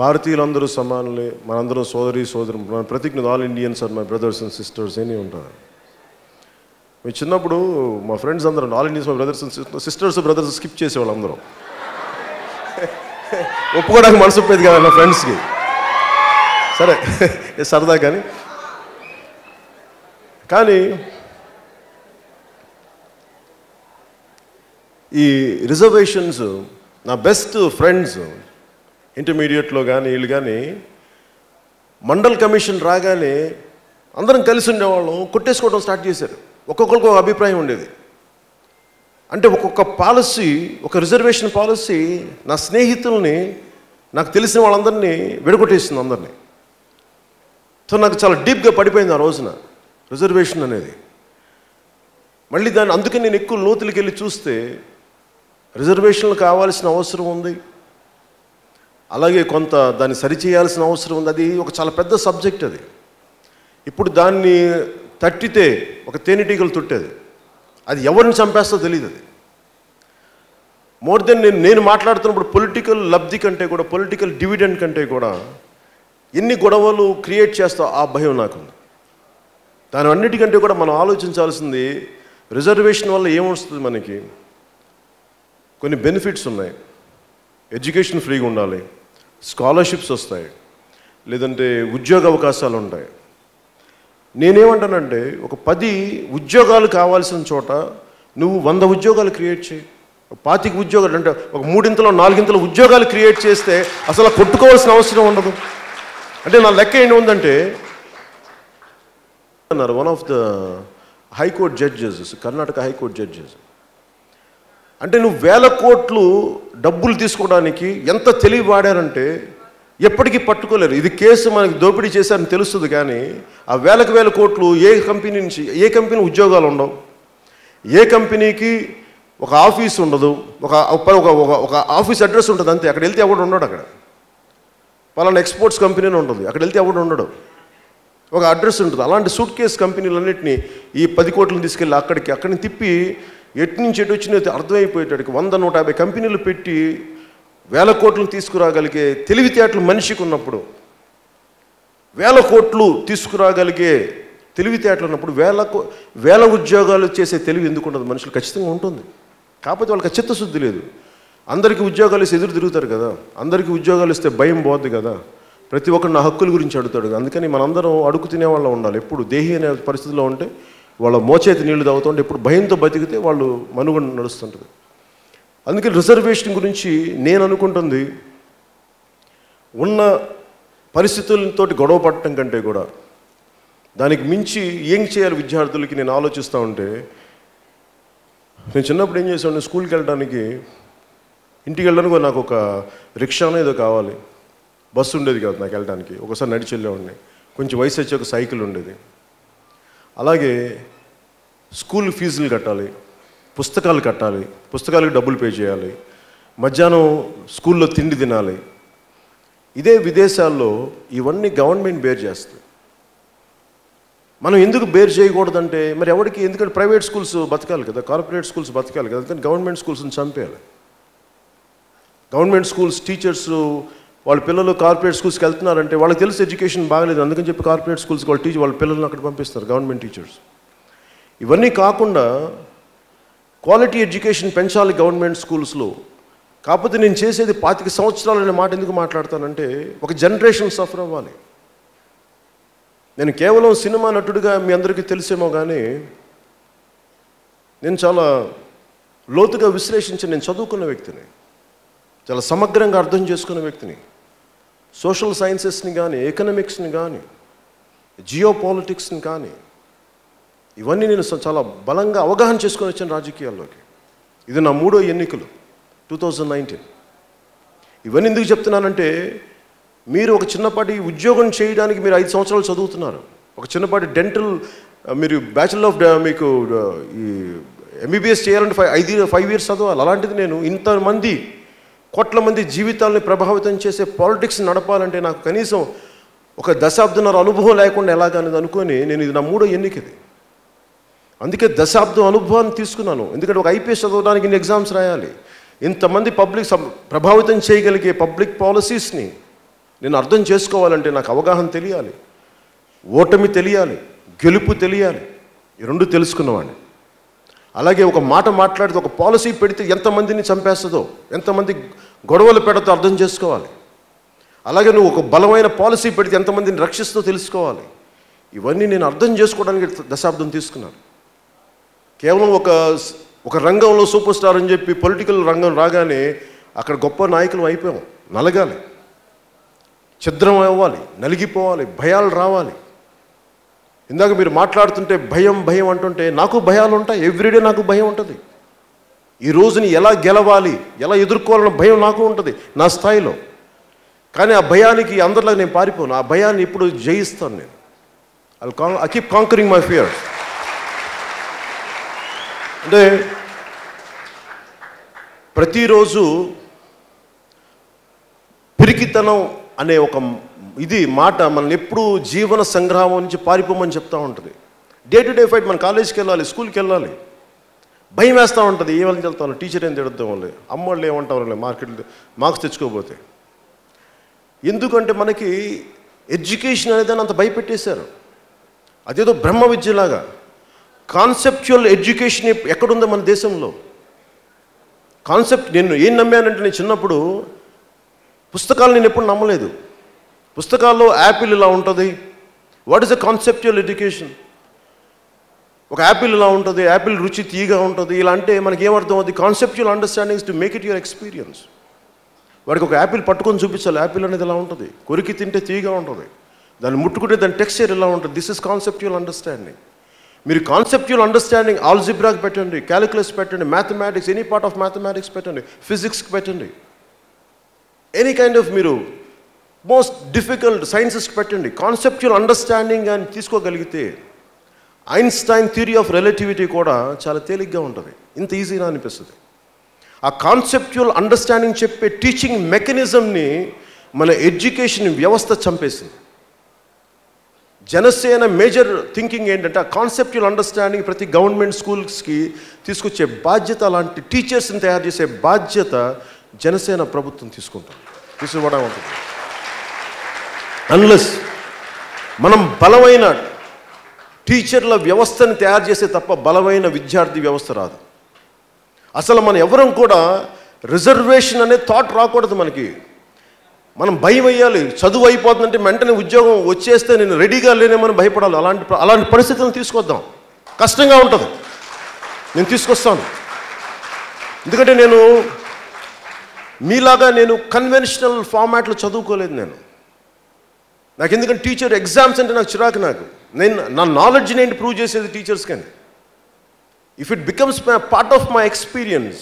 భారతీయులందరూ సమానులే, మనందరం సోదరు మన ప్రతిజ్ఞ all Indians are my brothers and sisters అని ఉంటారు. మేము చిన్నప్పుడు మా ఫ్రెండ్స్ అందరం all Indians my brothers and sisters brothers skip చేసేవాళ్ళు అందరం. ఒప్పుకోవడానికి మనసు ఒప్పేది కదా నా ఫ్రెండ్స్కి. సరే సరదా కానీ ఈ రిజర్వేషన్స్ నా బెస్ట్ ఫ్రెండ్స్ ఇంటర్మీడియట్లో కానీ వీళ్ళు కానీ మండల్ కమిషన్ రాగానే అందరం కలిసి ఉండేవాళ్ళం, కొట్టేసుకోవడం స్టార్ట్ చేశారు. ఒక్కొక్కరికి ఒక అభిప్రాయం ఉండేది. అంటే ఒక్కొక్క పాలసీ, ఒక రిజర్వేషన్ పాలసీ నా స్నేహితుల్ని, నాకు తెలిసిన వాళ్ళందరినీ విడగొట్టేసింది అందరినీ. సో నాకు చాలా డీప్గా పడిపోయింది ఆ రోజున రిజర్వేషన్ అనేది. మళ్ళీ అందుకని నేను ఎక్కువ లోతులకి వెళ్ళి చూస్తే రిజర్వేషన్లు కావాల్సిన అవసరం ఉంది, అలాగే కొంత దాన్ని సరిచేయాల్సిన అవసరం ఉంది. అది ఒక చాలా పెద్ద సబ్జెక్ట్ అది. ఇప్పుడు దాన్ని తట్టితే ఒక తేనెటీగలు తుట్టేది, అది ఎవరిని చంపేస్తో తెలియదు. అది మోర్ దెన్ నేను మాట్లాడుతున్నప్పుడు పొలిటికల్ లబ్ధి కంటే కూడా, పొలిటికల్ డివిడెండ్ కంటే కూడా ఎన్ని గొడవలు క్రియేట్ చేస్తా ఆ భయం నాకుంది. దాని అన్నిటికంటే కూడా మనం ఆలోచించాల్సింది రిజర్వేషన్ వల్ల ఏమొస్తుంది. మనకి కొన్ని బెనిఫిట్స్ ఉన్నాయి. ఎడ్యుకేషన్ ఫ్రీగా ఉండాలి, స్కాలర్షిప్స్ వస్తాయి, లేదంటే ఉద్యోగ అవకాశాలు ఉంటాయి. నేనేమంటానంటే ఒక 10 ఉద్యోగాలు కావాల్సిన చోట నువ్వు 100 ఉద్యోగాలు క్రియేట్ చేయి. 25 ఉద్యోగాలు అంటే ఒక 3 4 ఉద్యోగాలు క్రియేట్ చేస్తే అసలు కొట్టుకోవాల్సిన అవసరం ఉండదు. అంటే నా లెక్క ఏంటి ఉందంటే అన్నారు one of the high court judges, Karnataka high court judges, అంటే నువ్వు 1000 కోట్లు డబ్బులు తీసుకోవడానికి ఎంత తెలివి వాడారంటే ఎప్పటికీ పట్టుకోలేరు. ఇది కేసు మనకి దోపిడీ చేశారని తెలుస్తుంది, కానీ ఆ 1000 కోట్లు ఏ కంపెనీ నుంచి, ఏ కంపెనీ ఉద్యోగాలు ఉండవు, ఏ కంపెనీకి ఒక ఆఫీస్ ఉండదు, ఒక ఆఫీస్ అడ్రస్ ఉంటుంది అంతే. అక్కడ వెళ్తే ఎవడు ఉండడు. అక్కడ పలానా ఎక్స్పోర్ట్స్ కంపెనీ ఉంటుంది, అక్కడ వెళ్తే ఎవడు ఉండడు, ఒక అడ్రస్ ఉంటుంది. అలాంటి సూట్ కేస్ కంపెనీలన్నింటినీ ఈ 10 కోట్లను తీసుకెళ్ళి అక్కడిని తిప్పి ఎటు నుంచి ఎటు వచ్చినా అర్థమైపోయేటానికి 100-150 కంపెనీలు పెట్టి 1000 కోట్లను తీసుకురాగలిగే తెలివితేటలు మనిషికి ఉన్నప్పుడు, 1000 కోట్లు తీసుకురాగలిగే తెలివితేటలు ఉన్నప్పుడు 1000 ఉద్యోగాలు చేసే తెలివి ఎందుకు ఉండదు? మనుషులు ఖచ్చితంగా ఉంటుంది. కాకపోతే వాళ్ళకి చిత్తశుద్ధి లేదు. అందరికీ ఉద్యోగాలు ఇస్తే ఎదురు తిరుగుతారు కదా, అందరికీ ఉద్యోగాలు ఇస్తే భయం పోద్ది కదా, ప్రతి ఒక్కరు నా హక్కుల గురించి అడుగుతాడు. అందుకని మనందరం అడుగు తినేవాళ్ళ ఉండాలి. ఎప్పుడు దేహి అనే పరిస్థితిలో ఉంటే, వాళ్ళ మోచేతి నీళ్లు తాగుతుంటే, ఎప్పుడు భయంతో బతికితే వాళ్ళు మనుగడ నడుస్తుంటుంది. అందుకని రిజర్వేషన్ గురించి నేను అనుకుంటుంది, ఉన్న పరిస్థితులతో గొడవ పడటం కంటే కూడా దానికి మించి ఏం చేయాలి విద్యార్థులకి నేను ఆలోచిస్తూ ఉంటే, నేను చిన్నప్పుడు ఏం చేసాను, స్కూల్కి వెళ్ళడానికి, ఇంటికి వెళ్ళడానికి నాకు ఒక రిక్షానో ఏదో కావాలి, బస్సు ఉండేది కాదు నాకు వెళ్ళడానికి. ఒకసారి నడిచి వెళ్ళేవాడిని. కొంచెం వయసు వచ్చి ఒక సైకిల్ ఉండేది. అలాగే స్కూల్ ఫీజులు కట్టాలి, పుస్తకాలు కట్టాలి, పుస్తకాలకు డబ్బులు పే చేయాలి, మధ్యాహ్నం స్కూల్లో తిండి తినాలి. ఇదే విదేశాల్లో ఇవన్నీ గవర్నమెంట్ బేర్ చేస్తుంది. మనం ఎందుకు బేర్ చేయకూడదంటే మరి ఎవరికి, ఎందుకంటే ప్రైవేట్ స్కూల్స్ బతకాలి కదా, కార్పొరేట్ స్కూల్స్ బతకాలి కదా, అందుకని గవర్నమెంట్ స్కూల్స్ని చంపేయాలి. గవర్నమెంట్ స్కూల్స్ టీచర్స్ వాళ్ళ పిల్లలు కార్పొరేట్ స్కూల్స్కి వెళ్తున్నారంటే వాళ్ళకి తెలుసు ఎడ్యుకేషన్ బాగలేదు, అందుకని చెప్పి కార్పొరేట్ స్కూల్స్కి వాళ్ళ పిల్లల్ని అక్కడ పంపిస్తారు గవర్నమెంట్ టీచర్స్. ఇవన్నీ కాకుండా క్వాలిటీ ఎడ్యుకేషన్ పెంచాలి గవర్నమెంట్ స్కూల్స్లో. కాకపోతే నేను చేసేది 25 సంవత్సరాలు అనే మాట ఎందుకు మాట్లాడతానంటే, ఒక జనరేషన్ సఫర్ అవ్వాలి. నేను కేవలం సినిమా నటుడిగా మీ అందరికీ తెలిసేమో కానీ నేను చాలా లోతుగా విశ్లేషించి, నేను చదువుకున్న వ్యక్తిని, చాలా సమగ్రంగా అర్థం చేసుకున్న వ్యక్తిని. సోషల్ సైన్సెస్ని కానీ, ఎకనామిక్స్ని కానీ, జియో పాలిటిక్స్ని కానీ, ఇవన్నీ నేను చాలా బలంగా అవగాహన చేసుకొని వచ్చాను రాజకీయాల్లోకి. ఇది నా 3వ ఎన్నికలు 2019. ఇవన్నీ ఎందుకు చెప్తున్నానంటే, మీరు ఒక చిన్నపాటి ఉద్యోగం చేయడానికి మీరు 5 సంవత్సరాలు చదువుతున్నారు. ఒక చిన్నపాటి డెంటల్, మీరు బ్యాచిలర్ ఆఫ్ మీకు ఈ ఎంబీబీఎస్ చేయాలంటే 5 years చదవాలి. అలాంటిది నేను ఇంతమంది కోట్ల మంది జీవితాలని ప్రభావితం చేసే పాలిటిక్స్ నడపాలంటే నాకు కనీసం ఒక దశాబ్దన్నర అనుభవం లేకుండా ఎలాగనేది అనుకొని నేను ఇది నా 3వ ఎన్నిక ఇది. అందుకే దశాబ్దం అనుభవాన్ని తీసుకున్నాను. ఎందుకంటే ఒక ఐపీఎస్ చదవడానికి ఇన్ని ఎగ్జామ్స్ రాయాలి. ఇంతమంది ప్రభావితం చేయగలిగే పబ్లిక్ పాలసీస్ని నేను అర్థం చేసుకోవాలంటే నాకు అవగాహన తెలియాలి, ఓటమి తెలియాలి, గెలుపు తెలియాలి. ఈ 2 తెలుసుకున్నవాడిని. అలాగే ఒక మాట మాట్లాడితే ఒక పాలసీ పెడితే ఎంతమందిని చంపేస్తుందో, ఎంతమంది గొడవలు పెడతో అర్థం చేసుకోవాలి. అలాగే నువ్వు ఒక బలమైన పాలసీ పెడితే ఎంతమందిని రక్షిస్తూ తెలుసుకోవాలి. ఇవన్నీ నేను అర్థం చేసుకోవడానికి దశాబ్దం తీసుకున్నాను. కేవలం ఒక రంగంలో సూపర్ స్టార్ అని చెప్పి పొలిటికల్ రంగం రాగానే అక్కడ గొప్ప నాయకులు అయిపోయాం. నలగాలి, ఛిద్రం అవ్వాలి, నలిగిపోవాలి, భయాలు రావాలి. ఇందాక మీరు మాట్లాడుతుంటే భయం అంటుంటే నాకు భయాలు ఉంటాయి. ఎవ్రీడే నాకు భయం ఉంటుంది. ఈ రోజుని ఎలా గెలవాలి, ఎలా ఎదుర్కోవాలన్న భయం నాకు ఉంటుంది నా స్థాయిలో. కానీ ఆ భయానికి అందరిలో నేను పారిపోను. ఆ భయాన్ని ఇప్పుడు జయిస్తాను నేను. I keep conquering my fear. అంటే ప్రతిరోజు పిరికితనం అనే ఒక మాట మనల్ని ఎప్పుడు జీవన సంగ్రామం నుంచి పారిపోమని చెప్తూ ఉంటుంది. Day to day fight. మన కాలేజీకి వెళ్ళాలి, స్కూల్కి వెళ్ళాలి, భయం వేస్తూ ఉంటుంది. ఏమని వెళ్తాను, టీచర్ ఏం తిడతాం వాళ్ళు, అమ్మ వాళ్ళు ఏమంటారు మార్కెట్లో మార్క్స్ తెచ్చుకోకపోతే. ఎందుకంటే మనకి ఎడ్యుకేషన్ అనేది అంత భయపెట్టేశారు. అదేదో బ్రహ్మ విద్యలాగా. కాన్సెప్చువల్ ఎడ్యుకేషన్ ఎక్కడుందో మన దేశంలో? నేను ఏం నమ్మానంటే, నేను చిన్నప్పుడు పుస్తకాలు నేను ఎప్పుడు నమ్మలేదు. పుస్తకాల్లో యాపిల్ ఇలా ఉంటుంది. What is the conceptual education? ఒక యాపిల్ ఇలా ఉంటుంది, యాపిల్ రుచి తీయగా ఉంటుంది. ఇలా అంటే మనకి ఏమర్థం అవుతుంది? Conceptual understandings to make it your experience. వాడికి ఒక యాపిల్ పట్టుకొని చూపించాలి. యాపిల్ అనేది ఎలా ఉంటుంది, కొరికి తింటే తీయగా ఉంటుంది, దాన్ని ముట్టుకుంటే దాని టెక్స్చర్ ఎలా ఉంటుంది. This is conceptual understanding. మీరు కాన్సెప్చువల్ అండర్స్టాండింగ్ ఆల్జిబ్రాకి పెట్టండి, క్యాలిక్యులస్ పెట్టండి, mathematics, any part of mathematics పెట్టండి, ఫిజిక్స్కి పెట్టండి, ఎనీ కైండ్ ఆఫ్ మీరు మోస్ట్ డిఫికల్ట్ సైన్సెస్కి పెట్టండి. కాన్సెప్చువల్ అండర్స్టాండింగ్ అని తీసుకోగలిగితే ఐన్స్టైన్ థియరీ ఆఫ్ రిలేటివిటీ కూడా చాలా తేలిగ్గా ఉంటుంది. ఇంత ఈజీగా అనిపిస్తుంది. ఆ కాన్సెప్చువల్ అండర్స్టాండింగ్ చెప్పే టీచింగ్ మెకానిజంని మన ఎడ్యుకేషన్ వ్యవస్థ చంపేసింది. జనసేన మేజర్ థింకింగ్ ఏంటంటే ఆ కాన్సెప్చువల్ అండర్స్టాండింగ్ ప్రతి గవర్నమెంట్ స్కూల్స్కి తీసుకొచ్చే బాధ్యత, అలాంటి టీచర్స్ని తయారు చేసే బాధ్యత జనసేన ప్రభుత్వం తీసుకుంటుంది. తీసుకోవడం ఉంటుంది. అన్లెస్ మనం బలమైన టీచర్ల వ్యవస్థని తయారు చేసే తప్ప బలమైన విద్యార్థి వ్యవస్థ రాదు. అసలు మనం ఎవరం కూడా రిజర్వేషన్ అనే థాట్ రాకూడదు మనకి. మనం భయం వేయాలి. చదువు అయిపోతుందంటే వెంటనే ఉద్యోగం వచ్చేస్తే నేను రెడీగా లేనేమని భయపడాలి. అలాంటి పరిస్థితులను తీసుకొద్దాం. కష్టంగా ఉంటుంది, నేను తీసుకొస్తాను. ఎందుకంటే నేను మీలాగా నేను కన్వెన్షనల్ ఫార్మాట్లో చదువుకోలేదు. నాకు ఎందుకంటే టీచర్ ఎగ్జామ్స్ అంటే నాకు చిరాకు. నా నాలెడ్జ్ని ఏంటి ప్రూవ్ చేసేది టీచర్స్ కానీ. If it becomes part of my experience,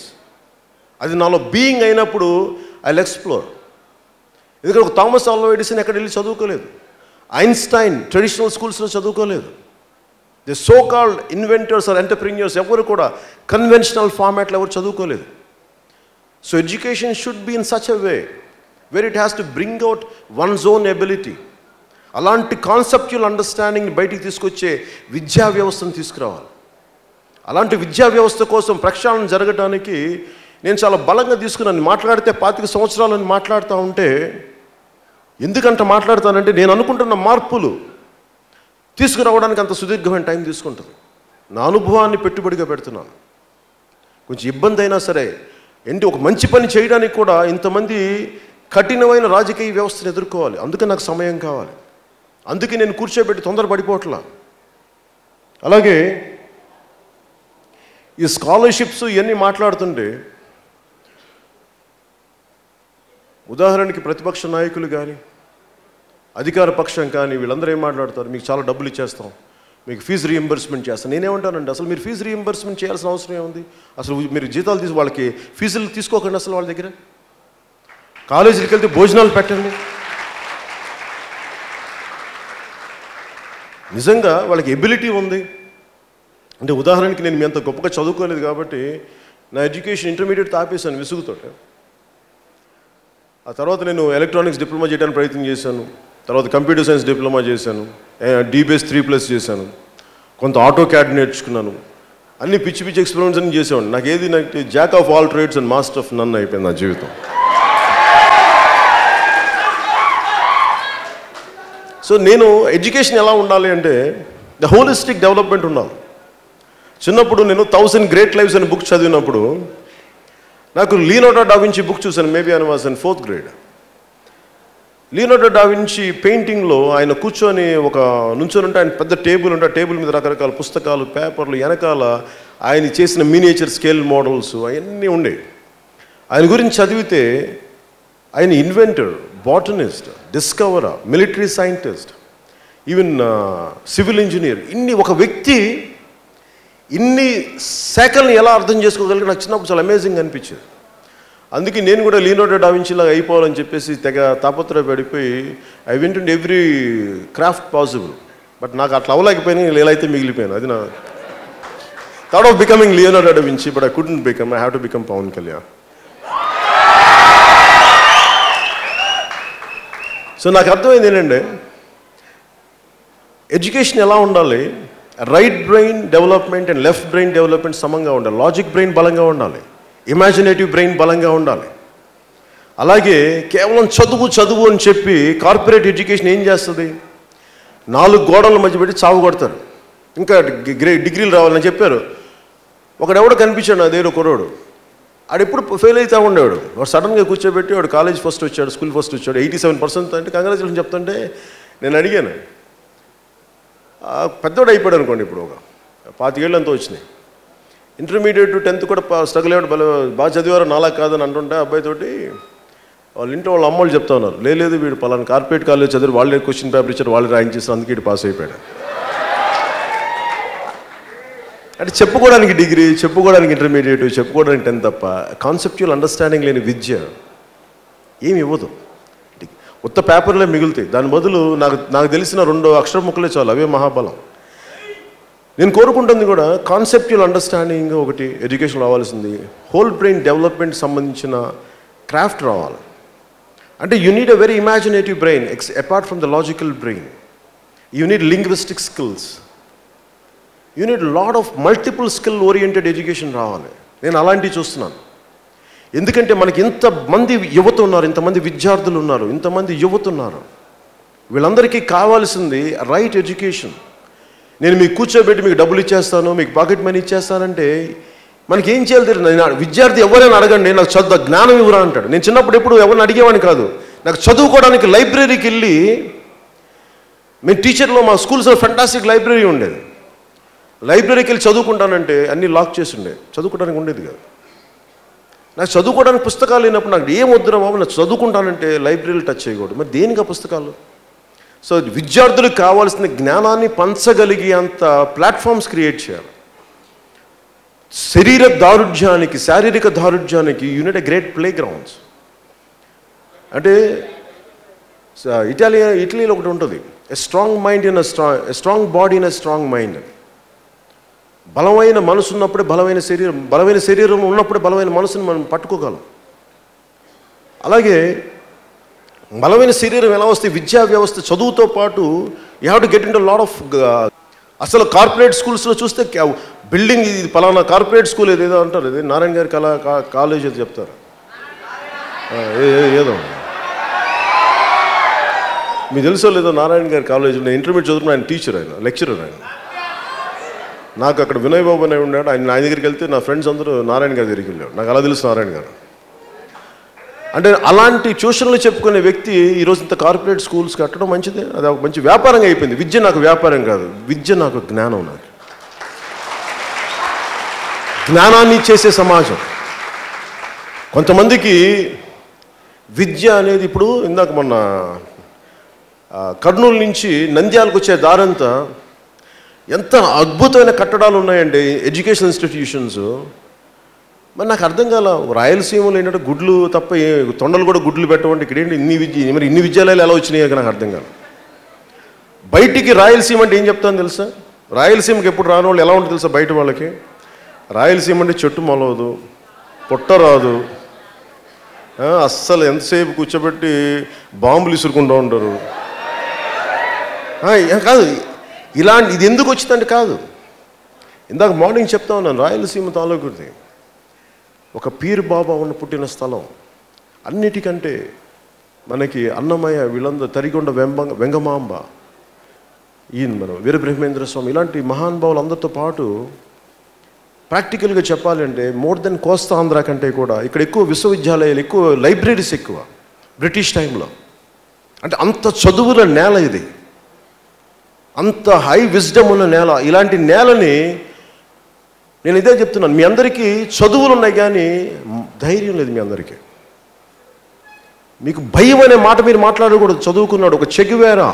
అది నాలో బీయింగ్ అయినప్పుడు ఐ విల్ ఎక్స్ప్లోర్. ఎందుకంటే ఒక థామస్ ఆల్వా ఎడిసన్ ఎక్కడ వెళ్ళి చదువుకోలేదు. ఐన్స్టైన్ ట్రెడిషనల్ స్కూల్స్లో చదువుకోలేదు. The so called inventors or entrepreneurs ఎవరు కూడా కన్వెన్షనల్ ఫార్మాట్లో ఎవరు చదువుకోలేదు. So education should be in such a way where it has to bring out one's own ability. అలాంటి కాన్సెప్చువల్ అండర్స్టాండింగ్ని బయటికి తీసుకొచ్చే విద్యా వ్యవస్థను తీసుకురావాలి. అలాంటి విద్యా వ్యవస్థ కోసం ప్రక్షాళన జరగడానికి నేను చాలా బలంగా తీసుకున్నాను. మాట్లాడితే 25 సంవత్సరాలని మాట్లాడుతూ ఉంటే ఎందుకంత మాట్లాడతానంటే నేను అనుకుంటున్న మార్పులు తీసుకురావడానికి అంత సుదీర్ఘమైన టైం తీసుకుంటుంది. నా అనుభవాన్ని పెట్టుబడిగా పెడుతున్నాను. కొంచెం ఇబ్బంది అయినా సరే ఏంటి, ఒక మంచి పని చేయడానికి కూడా ఇంతమంది కఠినమైన రాజకీయ వ్యవస్థను ఎదుర్కోవాలి. అందుకే నాకు సమయం కావాలి. అందుకే నేను కూర్చోబెట్టి తొందరపడిపోవట్లా. అలాగే ఈ స్కాలర్షిప్స్ ఇవన్నీ మాట్లాడుతుంటే ఉదాహరణకి ప్రతిపక్ష నాయకులు కానీ అధికార పక్షం కానీ వీళ్ళందరూ ఏం మాట్లాడతారు, మీకు చాలా డబ్బులు ఇచ్చేస్తాం, మీకు ఫీజు రీఎంబర్స్మెంట్ చేస్తాం. నేనేమంటానండి, అసలు మీరు ఫీజు రీఎంబర్స్మెంట్ చేయాల్సిన అవసరం ఏముంది? అసలు మీరు జీతాలు తీసి వాళ్ళకి ఫీజులు తీసుకోకండి. అసలు వాళ్ళ దగ్గర కాలేజీకి వెళ్తే భోజనాలు పెట్టండి. నిజంగా వాళ్ళకి ఎబిలిటీ ఉంది, అంటే ఉదాహరణకి నేను మీ అంత గొప్పగా చదువుకోలేదు కాబట్టి నా ఎడ్యుకేషన్ ఇంటర్మీడియట్ ఆపేశాను విసుగుతోటి. ఆ తర్వాత నేను ఎలక్ట్రానిక్స్ డిప్లొమా చేయడానికి ప్రయత్నం చేశాను, తర్వాత కంప్యూటర్ సైన్స్ డిప్లొమా చేశాను, డీబీఎస్ 3+ చేశాను, కొంత ఆటో క్యాడ్ నేర్చుకున్నాను, అన్ని పిచ్చి పిచ్చి ఎక్స్పెరిమెంట్స్ అన్ని చేసేవాడిని. నాకు jack of all trades and master of none అయిపోయింది నా జీవితం. సో నేను ఎడ్యుకేషన్ ఎలా ఉండాలి అంటే ద హోలిస్టిక్ డెవలప్మెంట్ ఉండాలి. చిన్నప్పుడు నేను 1000 Great Lives అనే బుక్ చదివినప్పుడు నాకు లియోనార్డో డా వించి బుక్ చూశాను. Maybe I was in 4th grade. Leonardo da Vinci పెయింటింగ్లో ఆయన కూర్చొని నుంచొని ఉంటే ఆయన పెద్ద టేబుల్ ఉంటే ఆ టేబుల్ మీద రకరకాల పుస్తకాలు, పేపర్లు, వెనకాల ఆయన చేసిన మినియేచర్ స్కేల్ మోడల్స్ అవన్నీ ఉండేవి. ఆయన గురించి చదివితే ఆయన inventor, botanist, discoverer, military scientist, even civil engineer, ఒక వ్యక్తి ఇన్ని శాఖల్ని ఎలా అర్థం చేసుకోగలిగి నాకు చిన్నప్పుడు చాలా అమేజింగ్ అనిపించేది. అందుకే నేను కూడా లియోనార్డో డా వించి లాగా అయిపోవాలని చెప్పేసి తెగ తాపత్రయపడిపోయి I went in every craft possible. But నాకు అట్లా అవ్వలేకపోయినా ఇలా అయితే మిగిలిపోయాను. అది నా thought of becoming Leonardo da Vinci, but I couldn't become. I have to become Pawan Kalyan. So నాకు అర్థమైంది ఏంటంటే ఎడ్యుకేషన్ ఎలా ఉండాలి, right brain development and left brain development సమంగా ఉండాలి. లాజిక్ బ్రెయిన్ బలంగా ఉండాలి, ఇమాజినేటివ్ బ్రెయిన్ బలంగా ఉండాలి. అలాగే కేవలం చదువు అని చెప్పి కార్పొరేట్ ఎడ్యుకేషన్ ఏం చేస్తుంది, 4 గోడల మధ్య పెట్టి చావు కొడతారు. ఇంకా డిగ్రీలు రావాలని చెప్పారు. ఒకడెవడో కనిపించాడు నా దగ్గర కుర్రోడు, ఆడెప్పుడు ఫెయిల్ అవుతూ ఉండేవాడు. వాడు సడన్గా కూర్చోబెట్టి వాడు కాలేజ్ ఫస్ట్ వచ్చాడు, స్కూల్ ఫస్ట్ వచ్చాడు, 87% అంటే కంగ్రాచులేషన్ చెప్తుంటే నేను అడిగాను. పెద్దోడు అయిపోయాడు అనుకోండి, ఇప్పుడు ఒక 25 ఏళ్ళు అంతా వచ్చినాయి. ఇంటర్మీడియట్ 10th కూడా స్ట్రగుల్ అయ్యాడు, బాగా చదివారు, నాలా కాదని అంటుంటే అబ్బాయితోటి వాళ్ళ ఇంట్లో వాళ్ళ అమ్మోళ్ళు చెప్తా ఉన్నారు, లేదు వీడు పలానా కార్పొరేట్ కాలేజ్ చదివి వాళ్ళే క్వశ్చన్ పేపర్ ఇచ్చారు, వాళ్ళు ర్యాంక్ చేస్తారు, అందుకే వీడు పాస్ అయిపోయాడు. అంటే చెప్పుకోవడానికి డిగ్రీ, చెప్పుకోవడానికి ఇంటర్మీడియట్, చెప్పుకోవడానికి 10th తప్ప కాన్సెప్చువల్ అండర్స్టాండింగ్ లేని విద్య ఏమి ఇవ్వదు. ఉత్త పేపర్లే మిగులుతాయి. దాని బదులు నాకు తెలిసిన 2 అక్షర ముక్కలే చాలు, అవే మహాబలం. నేను కోరుకుంటుంది కూడా కాన్సెప్చువల్ అండర్స్టాండింగ్ ఒకటి ఎడ్యుకేషన్ రావాల్సింది. హోల్ బ్రెయిన్ డెవలప్మెంట్ సంబంధించిన క్రాఫ్ట్ రావాలి. అంటే you need a very imaginative brain apart from the logical brain. You need linguistic skills, you need lot of multiple skill oriented education రావాలి. నేను అలాంటివి చూస్తున్నాను. ఎందుకంటే మనకి ఇంతమంది యువత ఉన్నారు, ఇంతమంది విద్యార్థులు ఉన్నారు, ఇంతమంది యువత ఉన్నారు. వీళ్ళందరికీ కావాల్సింది రైట్ ఎడ్యుకేషన్. నేను మీకు కూర్చోబెట్టి మీకు డబ్బులు ఇచ్చేస్తాను, మీకు పాకెట్ మనీ ఇచ్చేస్తానంటే మనకి ఏం చేయాలి తెలియదు. విద్యార్థి ఎవరైనా అడగండి, నాకు జ్ఞానం ఇవ్వరా అంటాడు. నేను చిన్నప్పుడు ఎప్పుడు ఎవరిని అడిగేవాడిని కాదు. నాకు చదువుకోవడానికి లైబ్రరీకి వెళ్ళి, మేము టీచర్లో మా స్కూల్స్లో ఫెంటాస్టిక్ లైబ్రరీ ఉండేది. లైబ్రరీకి వెళ్ళి చదువుకుంటానంటే అన్నీ లాక్ చేసి ఉండేది, చదువుకోవడానికి ఉండేది కాదు. నాకు చదువుకోవడానికి పుస్తకాలు లేనప్పుడు నాకు ఏం వద్దురా బాబు, నాకు చదువుకుంటానంటే లైబ్రరీలు టచ్ చేయకూడదు. మరి దేనికి ఆ పుస్తకాలు? సో విద్యార్థులకు కావాల్సిన జ్ఞానాన్ని పంచగలిగే అంత ప్లాట్ఫామ్స్ క్రియేట్ చేయాలి. శారీరక దారుఢ్యానికి unit a great play grounds. అంటే ఇటలీలో ఒకటి ఉంటుంది, a strong body in a strong mind. బలమైన మనసు ఉన్నప్పుడే బలమైన శరీరం ఉన్నప్పుడే బలమైన మనసుని మనం పట్టుకోగలం. అలాగే బలమైన శరీరం ఎలా వస్తే విద్యా వ్యవస్థ చదువుతో పాటు you have to get in to lot of. అసలు కార్పొరేట్ స్కూల్స్లో చూస్తే బిల్డింగ్ ఇది పలానా కార్పొరేట్ స్కూల్ ఏదో అంటారు, ఇది నారాయణ గారి కాలేజ్ ఏదో చెప్తారు, ఏదో మీకు తెలుసో లేదో నారాయణ గారి కాలేజ్. నేను ఇంటర్మీడియట్ చదువుకున్న ఆయన టీచర్, ఆయన లెక్చరర్. ఆయన నాకు అక్కడ వినయ్ బాబు అనే ఉన్నాడు, ఆయన దగ్గరికి వెళ్తే నా ఫ్రెండ్స్ అందరూ నారాయణ గారి దగ్గరికి వెళ్ళాడు. నాకు అలా తెలుసు నారాయణ గారు. అంటే అలాంటి ట్యూషన్లు చెప్పుకునే వ్యక్తి ఈరోజు ఇంత కార్పొరేట్ స్కూల్స్ కట్టడం మంచిదే, అది ఒక మంచి వ్యాపారంగా అయిపోయింది. విద్య నాకు వ్యాపారం కాదు, విద్య నాకు జ్ఞానం. నాకు జ్ఞానాన్ని ఇచ్చేసే సమాజం. కొంతమందికి విద్య అనేది ఇప్పుడు ఇందాక మొన్న కర్నూలు నుంచి నంద్యాలకు వచ్చే దారంతా ఎంత అద్భుతమైన కట్టడాలు ఉన్నాయండి, ఎడ్యుకేషన్ ఇన్స్టిట్యూషన్స్. మరి నాకు అర్థం కాల, రాయలసీమలో ఏంటంటే గుడ్లు తప్ప తొండలు కూడా గుడ్లు పెట్టమంటే ఇక్కడ ఏంటి ఇన్ని విద్యాలయాలు ఎలా వచ్చినాయో నాకు అర్థం కాదు. బయటికి రాయలసీమ అంటే ఏం చెప్తాను తెలుసా? రాయలసీమకి ఎప్పుడు రాని వాళ్ళు ఎలా ఉంటుంది తెలుసా బయట వాళ్ళకి? రాయలసీమ అంటే చెట్టు మొలవదు, పుట్ట రాదు, అస్సలు ఎంతసేపు కూర్చోబెట్టి బాంబులు ఇసురుకుంటూ ఉంటారు. కాదు ఇది ఎందుకు వచ్చిందంటే కాదు, ఇందాక మార్నింగ్ చెప్తా ఉన్నాను, రాయలసీమ తాలూకుది ఒక పీర్ బాబా ఉన్న పుట్టిన స్థలం. అన్నిటికంటే మనకి అన్నమయ్య, వీళ్ళందరూ తరిగొండ వెంగమాంబ, ఈయన మనం వీరబ్రహ్మేంద్ర స్వామి, ఇలాంటి మహానుభావులు అందరితో పాటు ప్రాక్టికల్గా చెప్పాలంటే మోర్ దెన్ కోస్తా ఆంధ్ర కంటే కూడా ఇక్కడ ఎక్కువ విశ్వవిద్యాలయాలు, ఎక్కువ లైబ్రరీస్ ఎక్కువ బ్రిటిష్ టైంలో. అంటే అంత చదువుల నేల ఇది, అంత హై విజ్డమ్ ఉన్న నేల. ఇలాంటి నేలని నేను ఇదే చెప్తున్నాను, మీ అందరికీ చదువులు ఉన్నాయి కానీ ధైర్యం లేదు మీ అందరికీ. మీకు భయం అనే మాట మీరు మాట్లాడకూడదు. చదువుకున్నాడు ఒక చెగువేరా.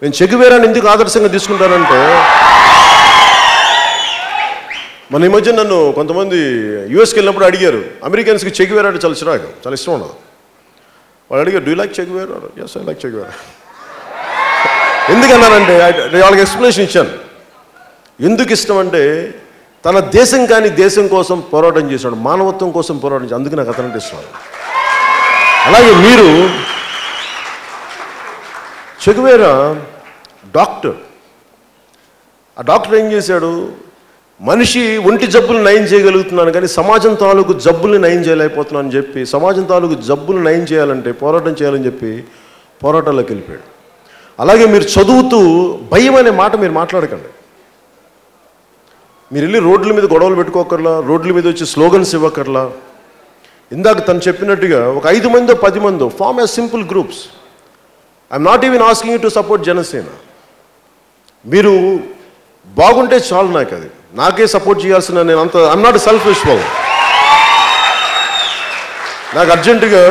నేను చెగువేరాని ఎందుకు ఆదర్శంగా తీసుకుంటానంటే, మన ఈ మధ్య నన్ను కొంతమంది యూఎస్కి వెళ్ళినప్పుడు అడిగారు, అమెరికన్స్కి చెగువేరా అంటే చాలా చిరాకు, చాలా ఇష్టం ఉండదు. వాళ్ళు అడిగారు, do like Che Guevara? Yes, I like Che Guevara. ఎందుకన్నానంటే వాళ్ళకి ఎక్స్ప్లెనేషన్ ఇచ్చాను. ఎందుకు ఇష్టం అంటే తన దేశం కానీ దేశం కోసం పోరాటం చేశాడు, మానవత్వం కోసం పోరాటం చేశాడు, అందుకు నాకు అతనంటే ఇష్టం. అలాగే మీరు చెగువేరా డాక్టర్. ఆ డాక్టర్ ఏం చేశాడు? మనిషి ఒంటి జబ్బులు నయం చేయగలుగుతున్నాను కానీ సమాజం తాలూకు జబ్బుల్ని నయం చేయలేకపోతున్నాను అని చెప్పి, సమాజం తాలూకు జబ్బులు నయం చేయాలంటే పోరాటం చేయాలని చెప్పి పోరాటాల్లోకి వెళ్ళిపోయాడు. అలాగే మీరు చదువుతూ భయం అనే మాట మీరు మాట్లాడకండి. మీరు వెళ్ళి రోడ్ల మీద గొడవలు పెట్టుకోకర్లా, రోడ్ల మీద వచ్చి స్లోగన్స్ ఇవ్వకర్లా. ఇందాక తను చెప్పినట్టుగా ఒక 5 మందో 10 మందో form as simple groups. I'm not even asking you to support Janasena. మీరు బాగుంటే చాలు, నాకు అది నాకే సపోర్ట్ చేయాల్సిన, నేను అంత ఐఎమ్ నాట్ సెల్ఫిష్ బాబు. నాకు అర్జెంటుగా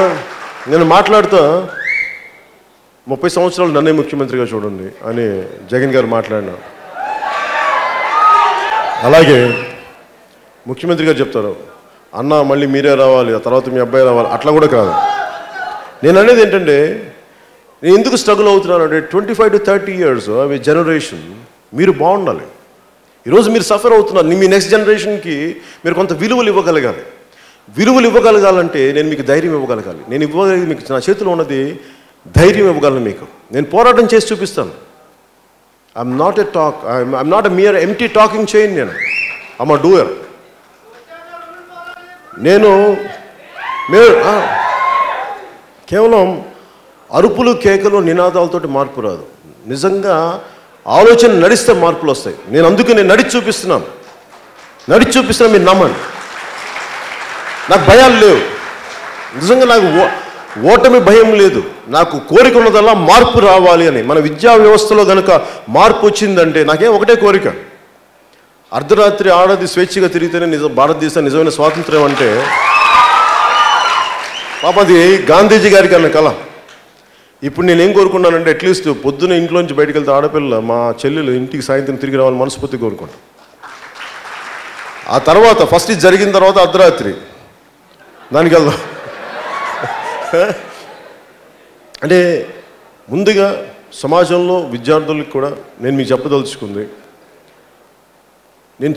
నేను మాట్లాడుతా 30 సంవత్సరాలు నన్నే ముఖ్యమంత్రిగా చూడండి అని జగన్ గారు మాట్లాడినా. అలాగే ముఖ్యమంత్రి గారు చెప్తారు, అన్న మళ్ళీ మీరే రావాలి, ఆ తర్వాత మీ అబ్బాయి రావాలి, అట్లా కూడా కాదు. నేను అనేది ఏంటంటే, నేను ఎందుకు స్ట్రగుల్ అవుతున్నాను అంటే 25 to 30 years మీ జనరేషన్ మీరు బాగుండాలి. ఈరోజు మీరు సఫర్ అవుతున్నారు. మీ నెక్స్ట్ జనరేషన్కి మీరు కొంత విలువలు ఇవ్వగలగాలి. విలువలు ఇవ్వగలగాలంటే నేను మీకు ధైర్యం ఇవ్వగలగాలి. నేను ఇవ్వగలిగి మీకు నా చేతిలో ఉన్నది ధైర్యం ఇవ్వగలను మీకు. నేను పోరాటం చేసి చూపిస్తాను. I'm not a mere empty talking chain. I'm a doer. నేను కేవలం అరుపులు కేకలు నినాదాలతోటి మార్పు రాదు. నిజంగా ఆలోచన నడిస్తే మార్పులు వస్తాయి. నేను అందుకే నేను నడిచి చూపిస్తున్నాను. మీరు నమ్మండి. నాకు భయాలు లేవు. నిజంగా నాకు ఓటమి భయం లేదు. నాకు కోరిక ఉన్నదల్లా మార్పు రావాలి అని. మన విద్యా వ్యవస్థలో కనుక మార్పు వచ్చిందంటే నాకేం ఒకటే కోరిక, అర్ధరాత్రి ఆడది స్వేచ్ఛగా తిరిగితేనే భారతదేశం నిజమైన స్వాతంత్ర్యం అంటే పాపది గాంధీజీ గారికి అన్న కళ. ఇప్పుడు నేనేం కోరుకున్నానంటే అట్లీస్ట్ పొద్దున ఇంట్లోంచి బయటకు వెళ్తే ఆడపిల్ల మా చెల్లెలు ఇంటికి సాయంత్రం తిరిగి రావాలని మనస్ఫూర్తి కోరుకుంటాను. ఆ తర్వాత ఫస్ట్ ఇది జరిగిన తర్వాత అర్ధరాత్రి దానికి వెళ్దాం. అంటే ముందుగా సమాజంలో విద్యార్థులకు కూడా నేను మీకు చెప్పదలుచుకుంది, నేను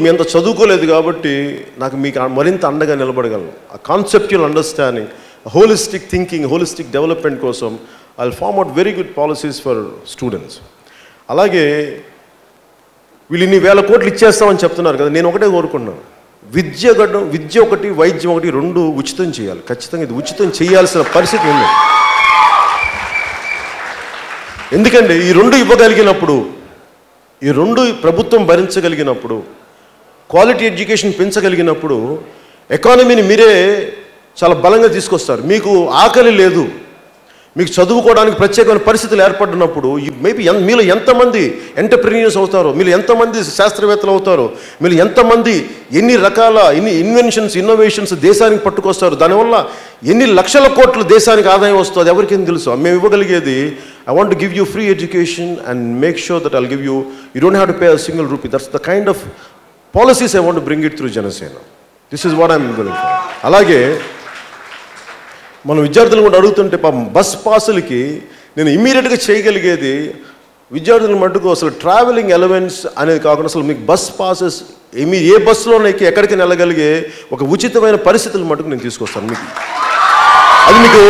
మీ అంత చదువుకోలేదు కాబట్టి నాకు మీకు మరింత అండగా నిలబడగలను. ఆ conceptual understanding, holistic thinking, holistic development కోసం I will form out very good policies for students. అలాగే వీళ్ళు ఇన్ని వేల కోట్లు ఇచ్చేస్తామని చెప్తున్నారు కదా, నేను ఒకటే కోరుకున్నాను, విద్య ఒకటి వైద్యం ఒకటి 2 ఉచితం చేయాలి. ఖచ్చితంగా ఇది ఉచితం చేయాల్సిన పరిస్థితి ఉంది. ఎందుకంటే ఈ 2 ఇవ్వగలిగినప్పుడు, ఈ 2 ప్రభుత్వం భరించగలిగినప్పుడు, క్వాలిటీ ఎడ్యుకేషన్ పెంచగలిగినప్పుడు ఎకానమీని మీరే చాలా బలంగా తీసుకొస్తారు. మీకు ఆకలి లేదు, మీకు చదువుకోవడానికి ప్రత్యేకమైన పరిస్థితులు ఏర్పడినప్పుడు మేబీ మీలో ఎంతమంది ఎంటర్ప్రెన్యూర్స్ అవుతారో, మీరు ఎంతమంది శాస్త్రవేత్తలు అవుతారో, మీరు ఎంతమంది ఎన్ని రకాల ఇన్వెన్షన్స్ ఇన్నోవేషన్స్ దేశానికి పట్టుకొస్తారు, దానివల్ల ఎన్ని లక్షల కోట్ల దేశానికి ఆదాయం వస్తుంది ఎవరికేం తెలుసు. మేము ఇవ్వగలిగేది I want to give you free education and make sure that I'll give you don't have to pay a single rupee. That's the kind of policies I want to bring it through Janasena. This is what I'm willing for. అలాగే మనం విద్యార్థులు కూడా అడుగుతుంటే bus పాసులకి నేను ఇమ్మీడియట్గా చేయగలిగేది విద్యార్థుల మటుకు అసలు ట్రావెలింగ్ ఎలవెన్స్ అనేది కాకుండా అసలు మీకు బస్ పాసెస్ మీరు ఏ బస్సులోనైతే ఎక్కడికి వెళ్ళగలిగే ఒక ఉచితమైన పరిస్థితుల మటుకు నేను తీసుకొస్తాను మీకు. అది మీకు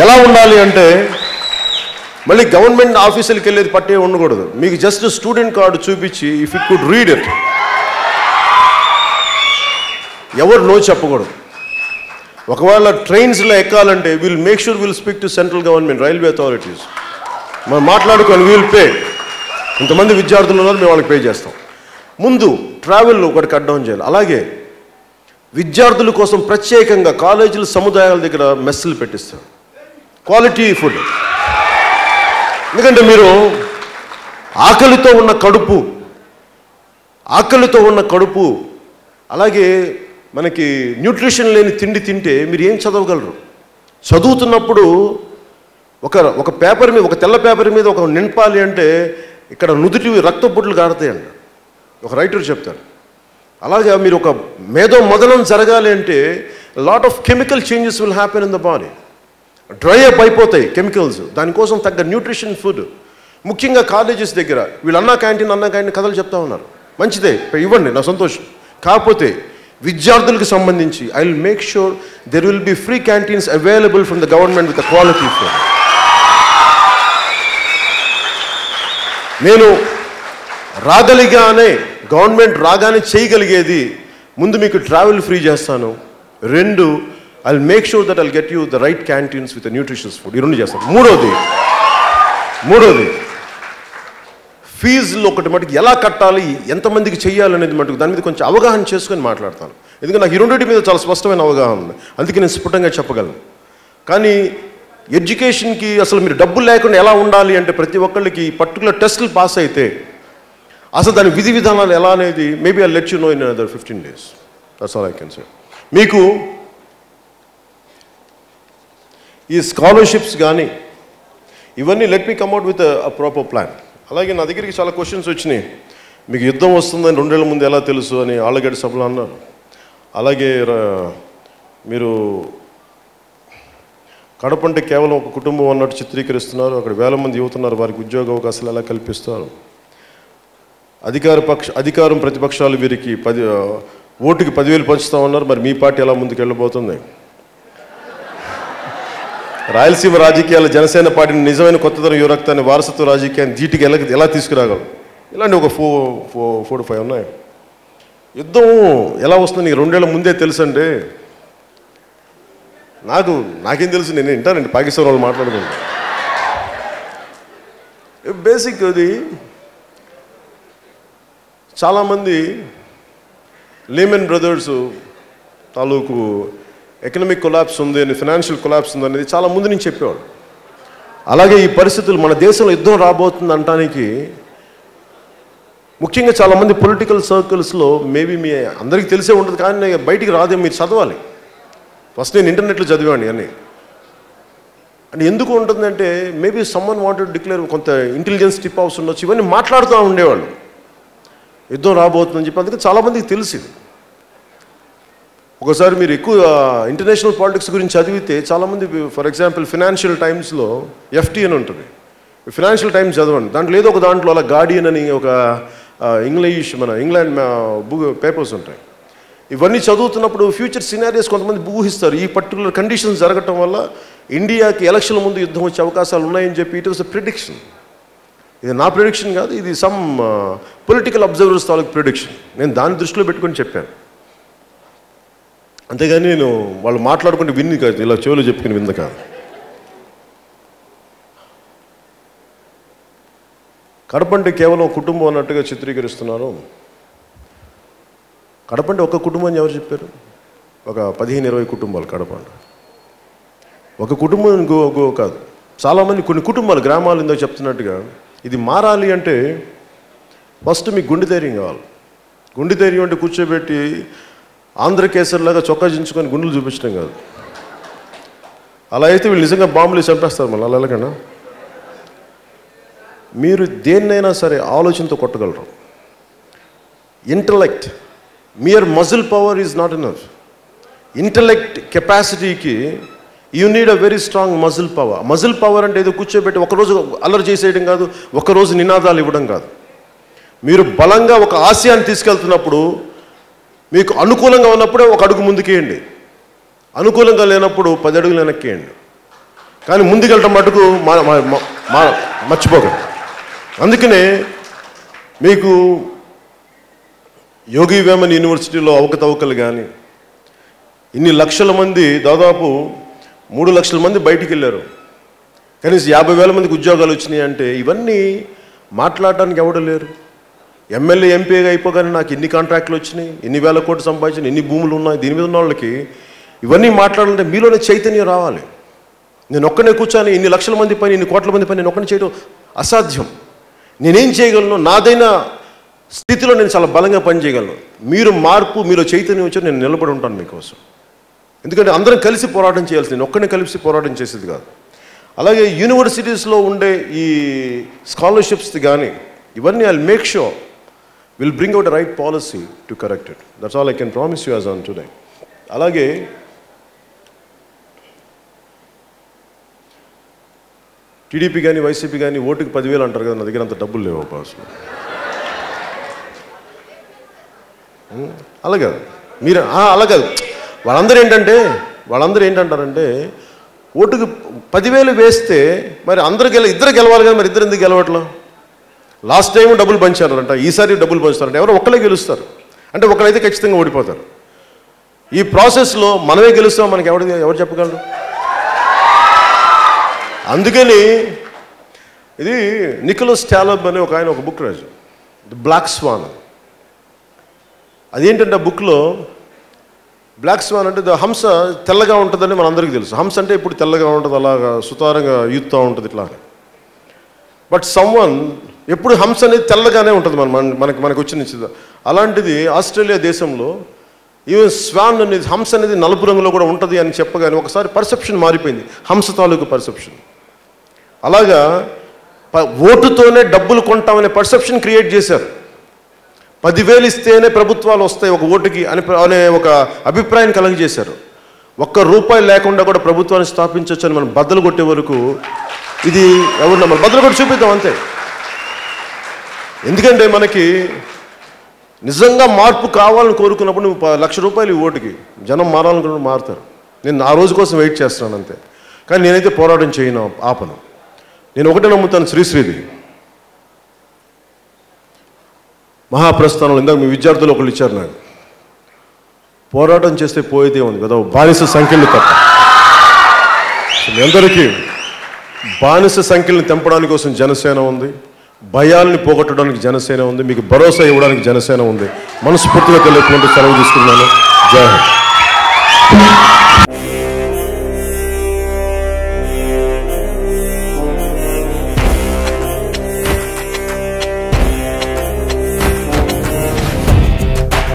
ఎలా ఉండాలి అంటే మళ్ళీ గవర్నమెంట్ ఆఫీసులకు వెళ్ళేది పట్టే ఉండకూడదు. మీకు జస్ట్ స్టూడెంట్ కార్డు చూపించి if you could read it, ఎవరు నో చెప్పకూడదు. ఒకవేళ ట్రైన్స్లో ఎక్కాలంటే will make sure will speak to central government, railway authorities, మనం మాట్లాడుకొని వీల్ పే, ఇంతమంది విద్యార్థులు ఉన్నారు మేము వాళ్ళకి పే చేస్తాం. ముందు ట్రావెల్ ఒకటి కట్ డౌన్ చేయాలి. అలాగే విద్యార్థుల కోసం ప్రత్యేకంగా కాలేజీల సముదాయాల దగ్గర మెస్సులు పెట్టిస్తారు, క్వాలిటీ ఫుడ్. ఎందుకంటే మీరు ఆకలితో ఉన్న కడుపు అలాగే మనకి న్యూట్రిషన్ లేని తిండి తింటే మీరు ఏం చదవగలరు? చదువుతున్నప్పుడు ఒక పేపర్ మీద, ఒక తెల్ల పేపర్ మీద ఒక నింపాలి అంటే ఇక్కడ నుదుటి రక్తపుట్లు కారుతాయండి, ఒక రైటర్ చెప్తారు. అలాగే మీరు ఒక మేధో మదనం జరగాలి అంటే lot of chemical changes will happen in the body. Dry up అయిపోతాయి కెమికల్స్, దానికోసం తగ్గ న్యూట్రిషన్ ఫుడ్. ముఖ్యంగా కాలేజెస్ దగ్గర వీళ్ళు అన్నా క్యాంటీన్ కథలు చెప్తా ఉన్నారు, మంచిదే ఇవ్వండి, నా సంతోషం. కాకపోతే విద్యార్థులకు సంబంధించి I will make sure there will be free canteens available from the government with quality food. నేను గవర్నమెంట్ రాగానే చేయగలిగేది, ముందు మీకు ట్రావెల్ ఫ్రీ చేస్తాను. 2, I will make sure that I'll get you the right canteens with nutritious food. ఈ 2 చేస్తాను. మూడోది ఫీజులు ఒకటి మటుకు ఎలా కట్టాలి, ఎంతమందికి చెయ్యాలనేది మటుకు దాని మీద కొంచెం అవగాహన చేసుకొని మాట్లాడతాను. ఎందుకంటే నాకు ఈ 2 మీద చాలా స్పష్టమైన అవగాహన ఉంది, అందుకే నేను స్ఫుటంగా చెప్పగలను. కానీ ఎడ్యుకేషన్కి అసలు మీరు డబ్బులు లేకుండా ఎలా ఉండాలి అంటే ప్రతి ఒక్కళ్ళకి పర్టికులర్ టెస్టులు పాస్ అయితే అసలు దాని విధి విధానాలు ఎలా అనేది maybe I let you know in another 15 days. That's all I can say. మీకు ఈ స్కాలర్షిప్స్ కానీ ఇవన్నీ let me come out with a proper plan. అలాగే నా దగ్గరికి చాలా క్వశ్చన్స్ వచ్చినాయి. మీకు యుద్ధం వస్తుందని 2 ఏళ్ల ముందు ఎలా తెలుసు అని ఆళ్ళగడ్డ సభలో అన్నారు. అలాగే మీరు కడప అంటే కేవలం ఒక కుటుంబం అన్నట్టు చిత్రీకరిస్తున్నారు, అక్కడ వేల మంది యువతున్నారు, వారికి ఉద్యోగ అవకాశాలు ఎలా కల్పిస్తారు? అధికారం ప్రతిపక్షాలు వీరికి ఓటుకి 10,000 పంచుతామన్నారు, మరి మీ పార్టీ ఎలా ముందుకు వెళ్ళబోతుంది? రాయలసీమ రాజకీయాలు జనసేన పార్టీని నిజమైన కొత్తతరం యువరక్తాన్ని వారసత్వ రాజకీయాన్ని ధీటికి ఎలా తీసుకురాగలరు? ఇలాంటి ఒక 4 to 5 ఉన్నాయి. యుద్ధం ఎలా వస్తుంది నీకు 2 ఏళ్ల ముందే తెలుసు అంటే నాకేం తెలుసు, నేను వింటానండి పాకిస్తాన్ వాళ్ళు మాట్లాడుకుంటా. బేసిక్ అది చాలామంది లీమన్ బ్రదర్స్ తాలూకు ఎకనామిక్ కొలాప్స్ ఉంది అని, ఫైనాన్షియల్ కొలాప్స్ ఉంది అనేది చాలా ముందు నుంచి చెప్పేవాడు. అలాగే ఈ పరిస్థితులు మన దేశంలో యుద్ధం రాబోతుంది అనటానికి ముఖ్యంగా చాలామంది పొలిటికల్ సర్కిల్స్లో మేబీ మీ అందరికీ తెలిసే ఉంటుంది, కానీ బయటికి రాదే, మీరు చదవాలి. ఫస్ట్ నేను ఇంటర్నెట్లో చదివాను అన్నీ. అంటే ఎందుకు ఉంటుందంటే మేబీ సమ్మన్ వాంటెడ్ డిక్లేర్, కొంత ఇంటెలిజెన్స్ టిప్ హౌస్ ఉండొచ్చు, ఇవన్నీ మాట్లాడుతూ ఉండేవాళ్ళు యుద్ధం రాబోతుందని చెప్పి. అందుకే చాలామందికి తెలిసింది. ఒకసారి మీరు ఎక్కువ ఇంటర్నేషనల్ పాలిటిక్స్ గురించి చదివితే చాలామంది, ఫర్ ఎగ్జాంపుల్ ఫినాన్షియల్ టైమ్స్లో FT అని ఉంటుంది, ఫినాన్షియల్ టైమ్స్ చదవండి, దాంట్లో ఏదో ఒక దాంట్లో అలా గార్డియన్ అని ఒక ఇంగ్లాండ్ పేపర్స్ ఉంటాయి. ఇవన్నీ చదువుతున్నప్పుడు ఫ్యూచర్ సినారియోస్ కొంతమంది ఊహిస్తారు, ఈ పర్టికులర్ కండిషన్స్ జరగటం వల్ల ఇండియాకి ఎలక్షన్ల ముందు యుద్ధం వచ్చే అవకాశాలు ఉన్నాయని చెప్పి. It was a prediction. ఇది నా ప్రిడిక్షన్ కాదు, ఇది సమ్ పొలిటికల్ అబ్జర్వర్స్ తాలూకు ప్రిడిక్షన్. నేను దాన్ని దృష్టిలో పెట్టుకొని చెప్పాను, అంతేగాని నేను వాళ్ళు మాట్లాడుకుంటే విన్ని కాదు, ఇలా చెవులు చెప్పుకుని వింద కాదు. కడప అంటే కేవలం కుటుంబం అన్నట్టుగా చిత్రీకరిస్తున్నారు. కడప అంటే ఒక కుటుంబం అని ఎవరు చెప్పారు? ఒక 15-20 కుటుంబాలు కడప అంటే. ఒక కుటుంబం ఇంకో కాదు, చాలామంది కొన్ని కుటుంబాలు, గ్రామాలు ఇందాక చెప్తున్నట్టుగా. ఇది మారాలి అంటే ఫస్ట్ మీకు గుండె ధైర్యం కావాలి. గుండె ధైర్యం అంటే కూర్చోబెట్టి ఆంధ్రకేసరిలాగా చొక్కా చించుకొని గుండెలు చూపించడం కాదు. అలా అయితే వీళ్ళు నిజంగా బాంబులు చంపేస్తారు మళ్ళీ. అలా ఎలాగన్నా మీరు దేన్నైనా సరే ఆలోచనతో కొట్టగలరు. Intellect, mere muscle power is not enough. Intellect కెపాసిటీకి you need a very strong muscle power. Muscle power అంటే ఏదో కూర్చోబెట్టి ఒకరోజు అల్లరి చేసేయడం కాదు, ఒకరోజు నినాదాలు ఇవ్వడం కాదు. మీరు బలంగా ఒక ఆశయాన్ని తీసుకెళ్తున్నప్పుడు మీకు అనుకూలంగా ఉన్నప్పుడే ఒక అడుగు ముందుకేయండి, అనుకూలంగా లేనప్పుడు 10 అడుగులు వెనక్కేయండి. కానీ ముందుకెళ్ళటం మటుకు మర్చిపోకండి. అందుకనే మీకు యోగి వేమన్ యూనివర్సిటీలో అవకతవకలు కానీ, ఇన్ని లక్షల మంది, దాదాపు 3 లక్షల మంది బయటికి వెళ్ళారు, కనీసం 50,000 మందికి ఉద్యోగాలు వచ్చినాయి అంటే ఇవన్నీ మాట్లాడటానికి ఎవడు లేరు. ఎమ్మెల్యే ఎంపీగా అయిపోగానే నాకు ఇన్ని కాంట్రాక్టులు వచ్చినాయి, ఇన్ని వేల కోట్లు సంపాదించిన, ఇన్ని భూములు ఉన్నాయి, దీని మీద ఉన్న వాళ్ళకి ఇవన్నీ మాట్లాడాలంటే మీలోనే చైతన్యం రావాలి. నేను ఒక్కనే కూర్చొని ఇన్ని లక్షల మంది పని, ఇన్ని కోట్ల మంది పని నేను ఒక్కనే చేయడం అసాధ్యం. నేనేం చేయగలను, నాదైన స్థితిలో నేను చాలా బలంగా పనిచేయగలను. మీరు మార్పు, మీలో చైతన్యం వచ్చి నేను నిలబడి ఉంటాను మీకోసం. ఎందుకంటే అందరం కలిసి పోరాటం చేయాల్సింది, నేను ఒక్కనే కలిసి పోరాటం చేసేది కాదు. అలాగే యూనివర్సిటీస్లో ఉండే ఈ స్కాలర్షిప్స్ కానీ ఇవన్నీ I make sure will bring out right policy to correct it. That's all I can promise you as on today. అలాగే టీడీపీ కానీ వైసీపీ కానీ ఓటుకి 10,000 అంటారు కదా, నా దగ్గర అంత డబ్బులు లేవు అసలు. అలాగే మీరు అలాగే వాళ్ళందరూ ఏంటంటారంటే ఓటుకు 10,000 వేస్తే మరి ఇద్దరు గెలవాలి కదా, మరి ఇద్దరు ఎందుకు గెలవట్లా? లాస్ట్ టైం డబ్బులు పంచారంట, ఈసారి డబ్బులు పంచుతారంట, ఎవరో ఒక్కలే గెలుస్తారు. అంటే ఒకరైతే ఖచ్చితంగా ఓడిపోతారు. ఈ ప్రాసెస్లో మనమే గెలుస్తాం, మనకి ఎవరు చెప్పగలరు? అందుకని ఇది నికోలస్ టాలబ్ అనే ఒక ఆయన ఒక బుక్ రాజు, ది బ్లాక్ స్వాన్. అదేంటంటే ఆ బుక్లో బ్లాక్ స్వాన్ అంటే హంస తెల్లగా ఉంటుందని మనందరికీ తెలుసు. హంస అంటే ఇప్పుడు తెల్లగా ఉంటుంది, అలాగా సుతారంగా ఈదుతూ ఉంటుంది ఇట్లా. బట్ సమ్వన్ ఎప్పుడు హంస అనేది తెల్లగానే ఉంటుంది మనకు వచ్చిన. అలాంటిది ఆస్ట్రేలియా దేశంలో ఈవెన్ స్వాన్ అనేది, హంస అనేది నలుపు రంగులో కూడా ఉంటుంది అని చెప్పగానే ఒకసారి పర్సెప్షన్ మారిపోయింది, హంస తాలూకు పర్సెప్షన్. అలాగా ఓటుతోనే డబ్బులు కొంటామనే పర్సెప్షన్ క్రియేట్ చేశారు. 10,000 ఇస్తేనే ప్రభుత్వాలు వస్తాయి ఒక ఓటుకి అనే ఒక అభిప్రాయం కలగజేశారు. ₹1 లేకుండా కూడా ప్రభుత్వాన్ని స్థాపించవచ్చు అని మనం బద్దలు కొట్టే వరకు ఇది ఎవరు నమ్మరు. బద్దలు కొట్టి చూపిద్దాం అంతే. ఎందుకంటే మనకి నిజంగా మార్పు కావాలని కోరుకున్నప్పుడు నువ్వు ₹1,00,000 ఓటుకి జనం మారాలనుకున్నప్పుడు మారుతారు. నేను ఆ రోజు కోసం వెయిట్ చేస్తున్నాను అంతే. కానీ నేనైతే పోరాటం చేయను, ఆపను. నేను ఒకటే నమ్ముతాను, శ్రీశ్రీది మహాప్రస్థానంలో ఇందాక మీ విద్యార్థులు ఒకళ్ళు ఇచ్చారు నాకు, పోరాటం చేస్తే పోయేదే ఉంది కదా, బానిస సంఖ్యలు తప్ప. మీ అందరికీ బానిస సంఖ్యలను తెంపడానికి కోసం జనసేన ఉంది, భయాల్ని పోగొట్టడానికి జనసేన ఉంది, మీకు భరోసా ఇవ్వడానికి జనసేన ఉంది. మనస్ఫూర్తిగా తెలియకుండా సెలవు తీసుకున్నాను. జై హింద్.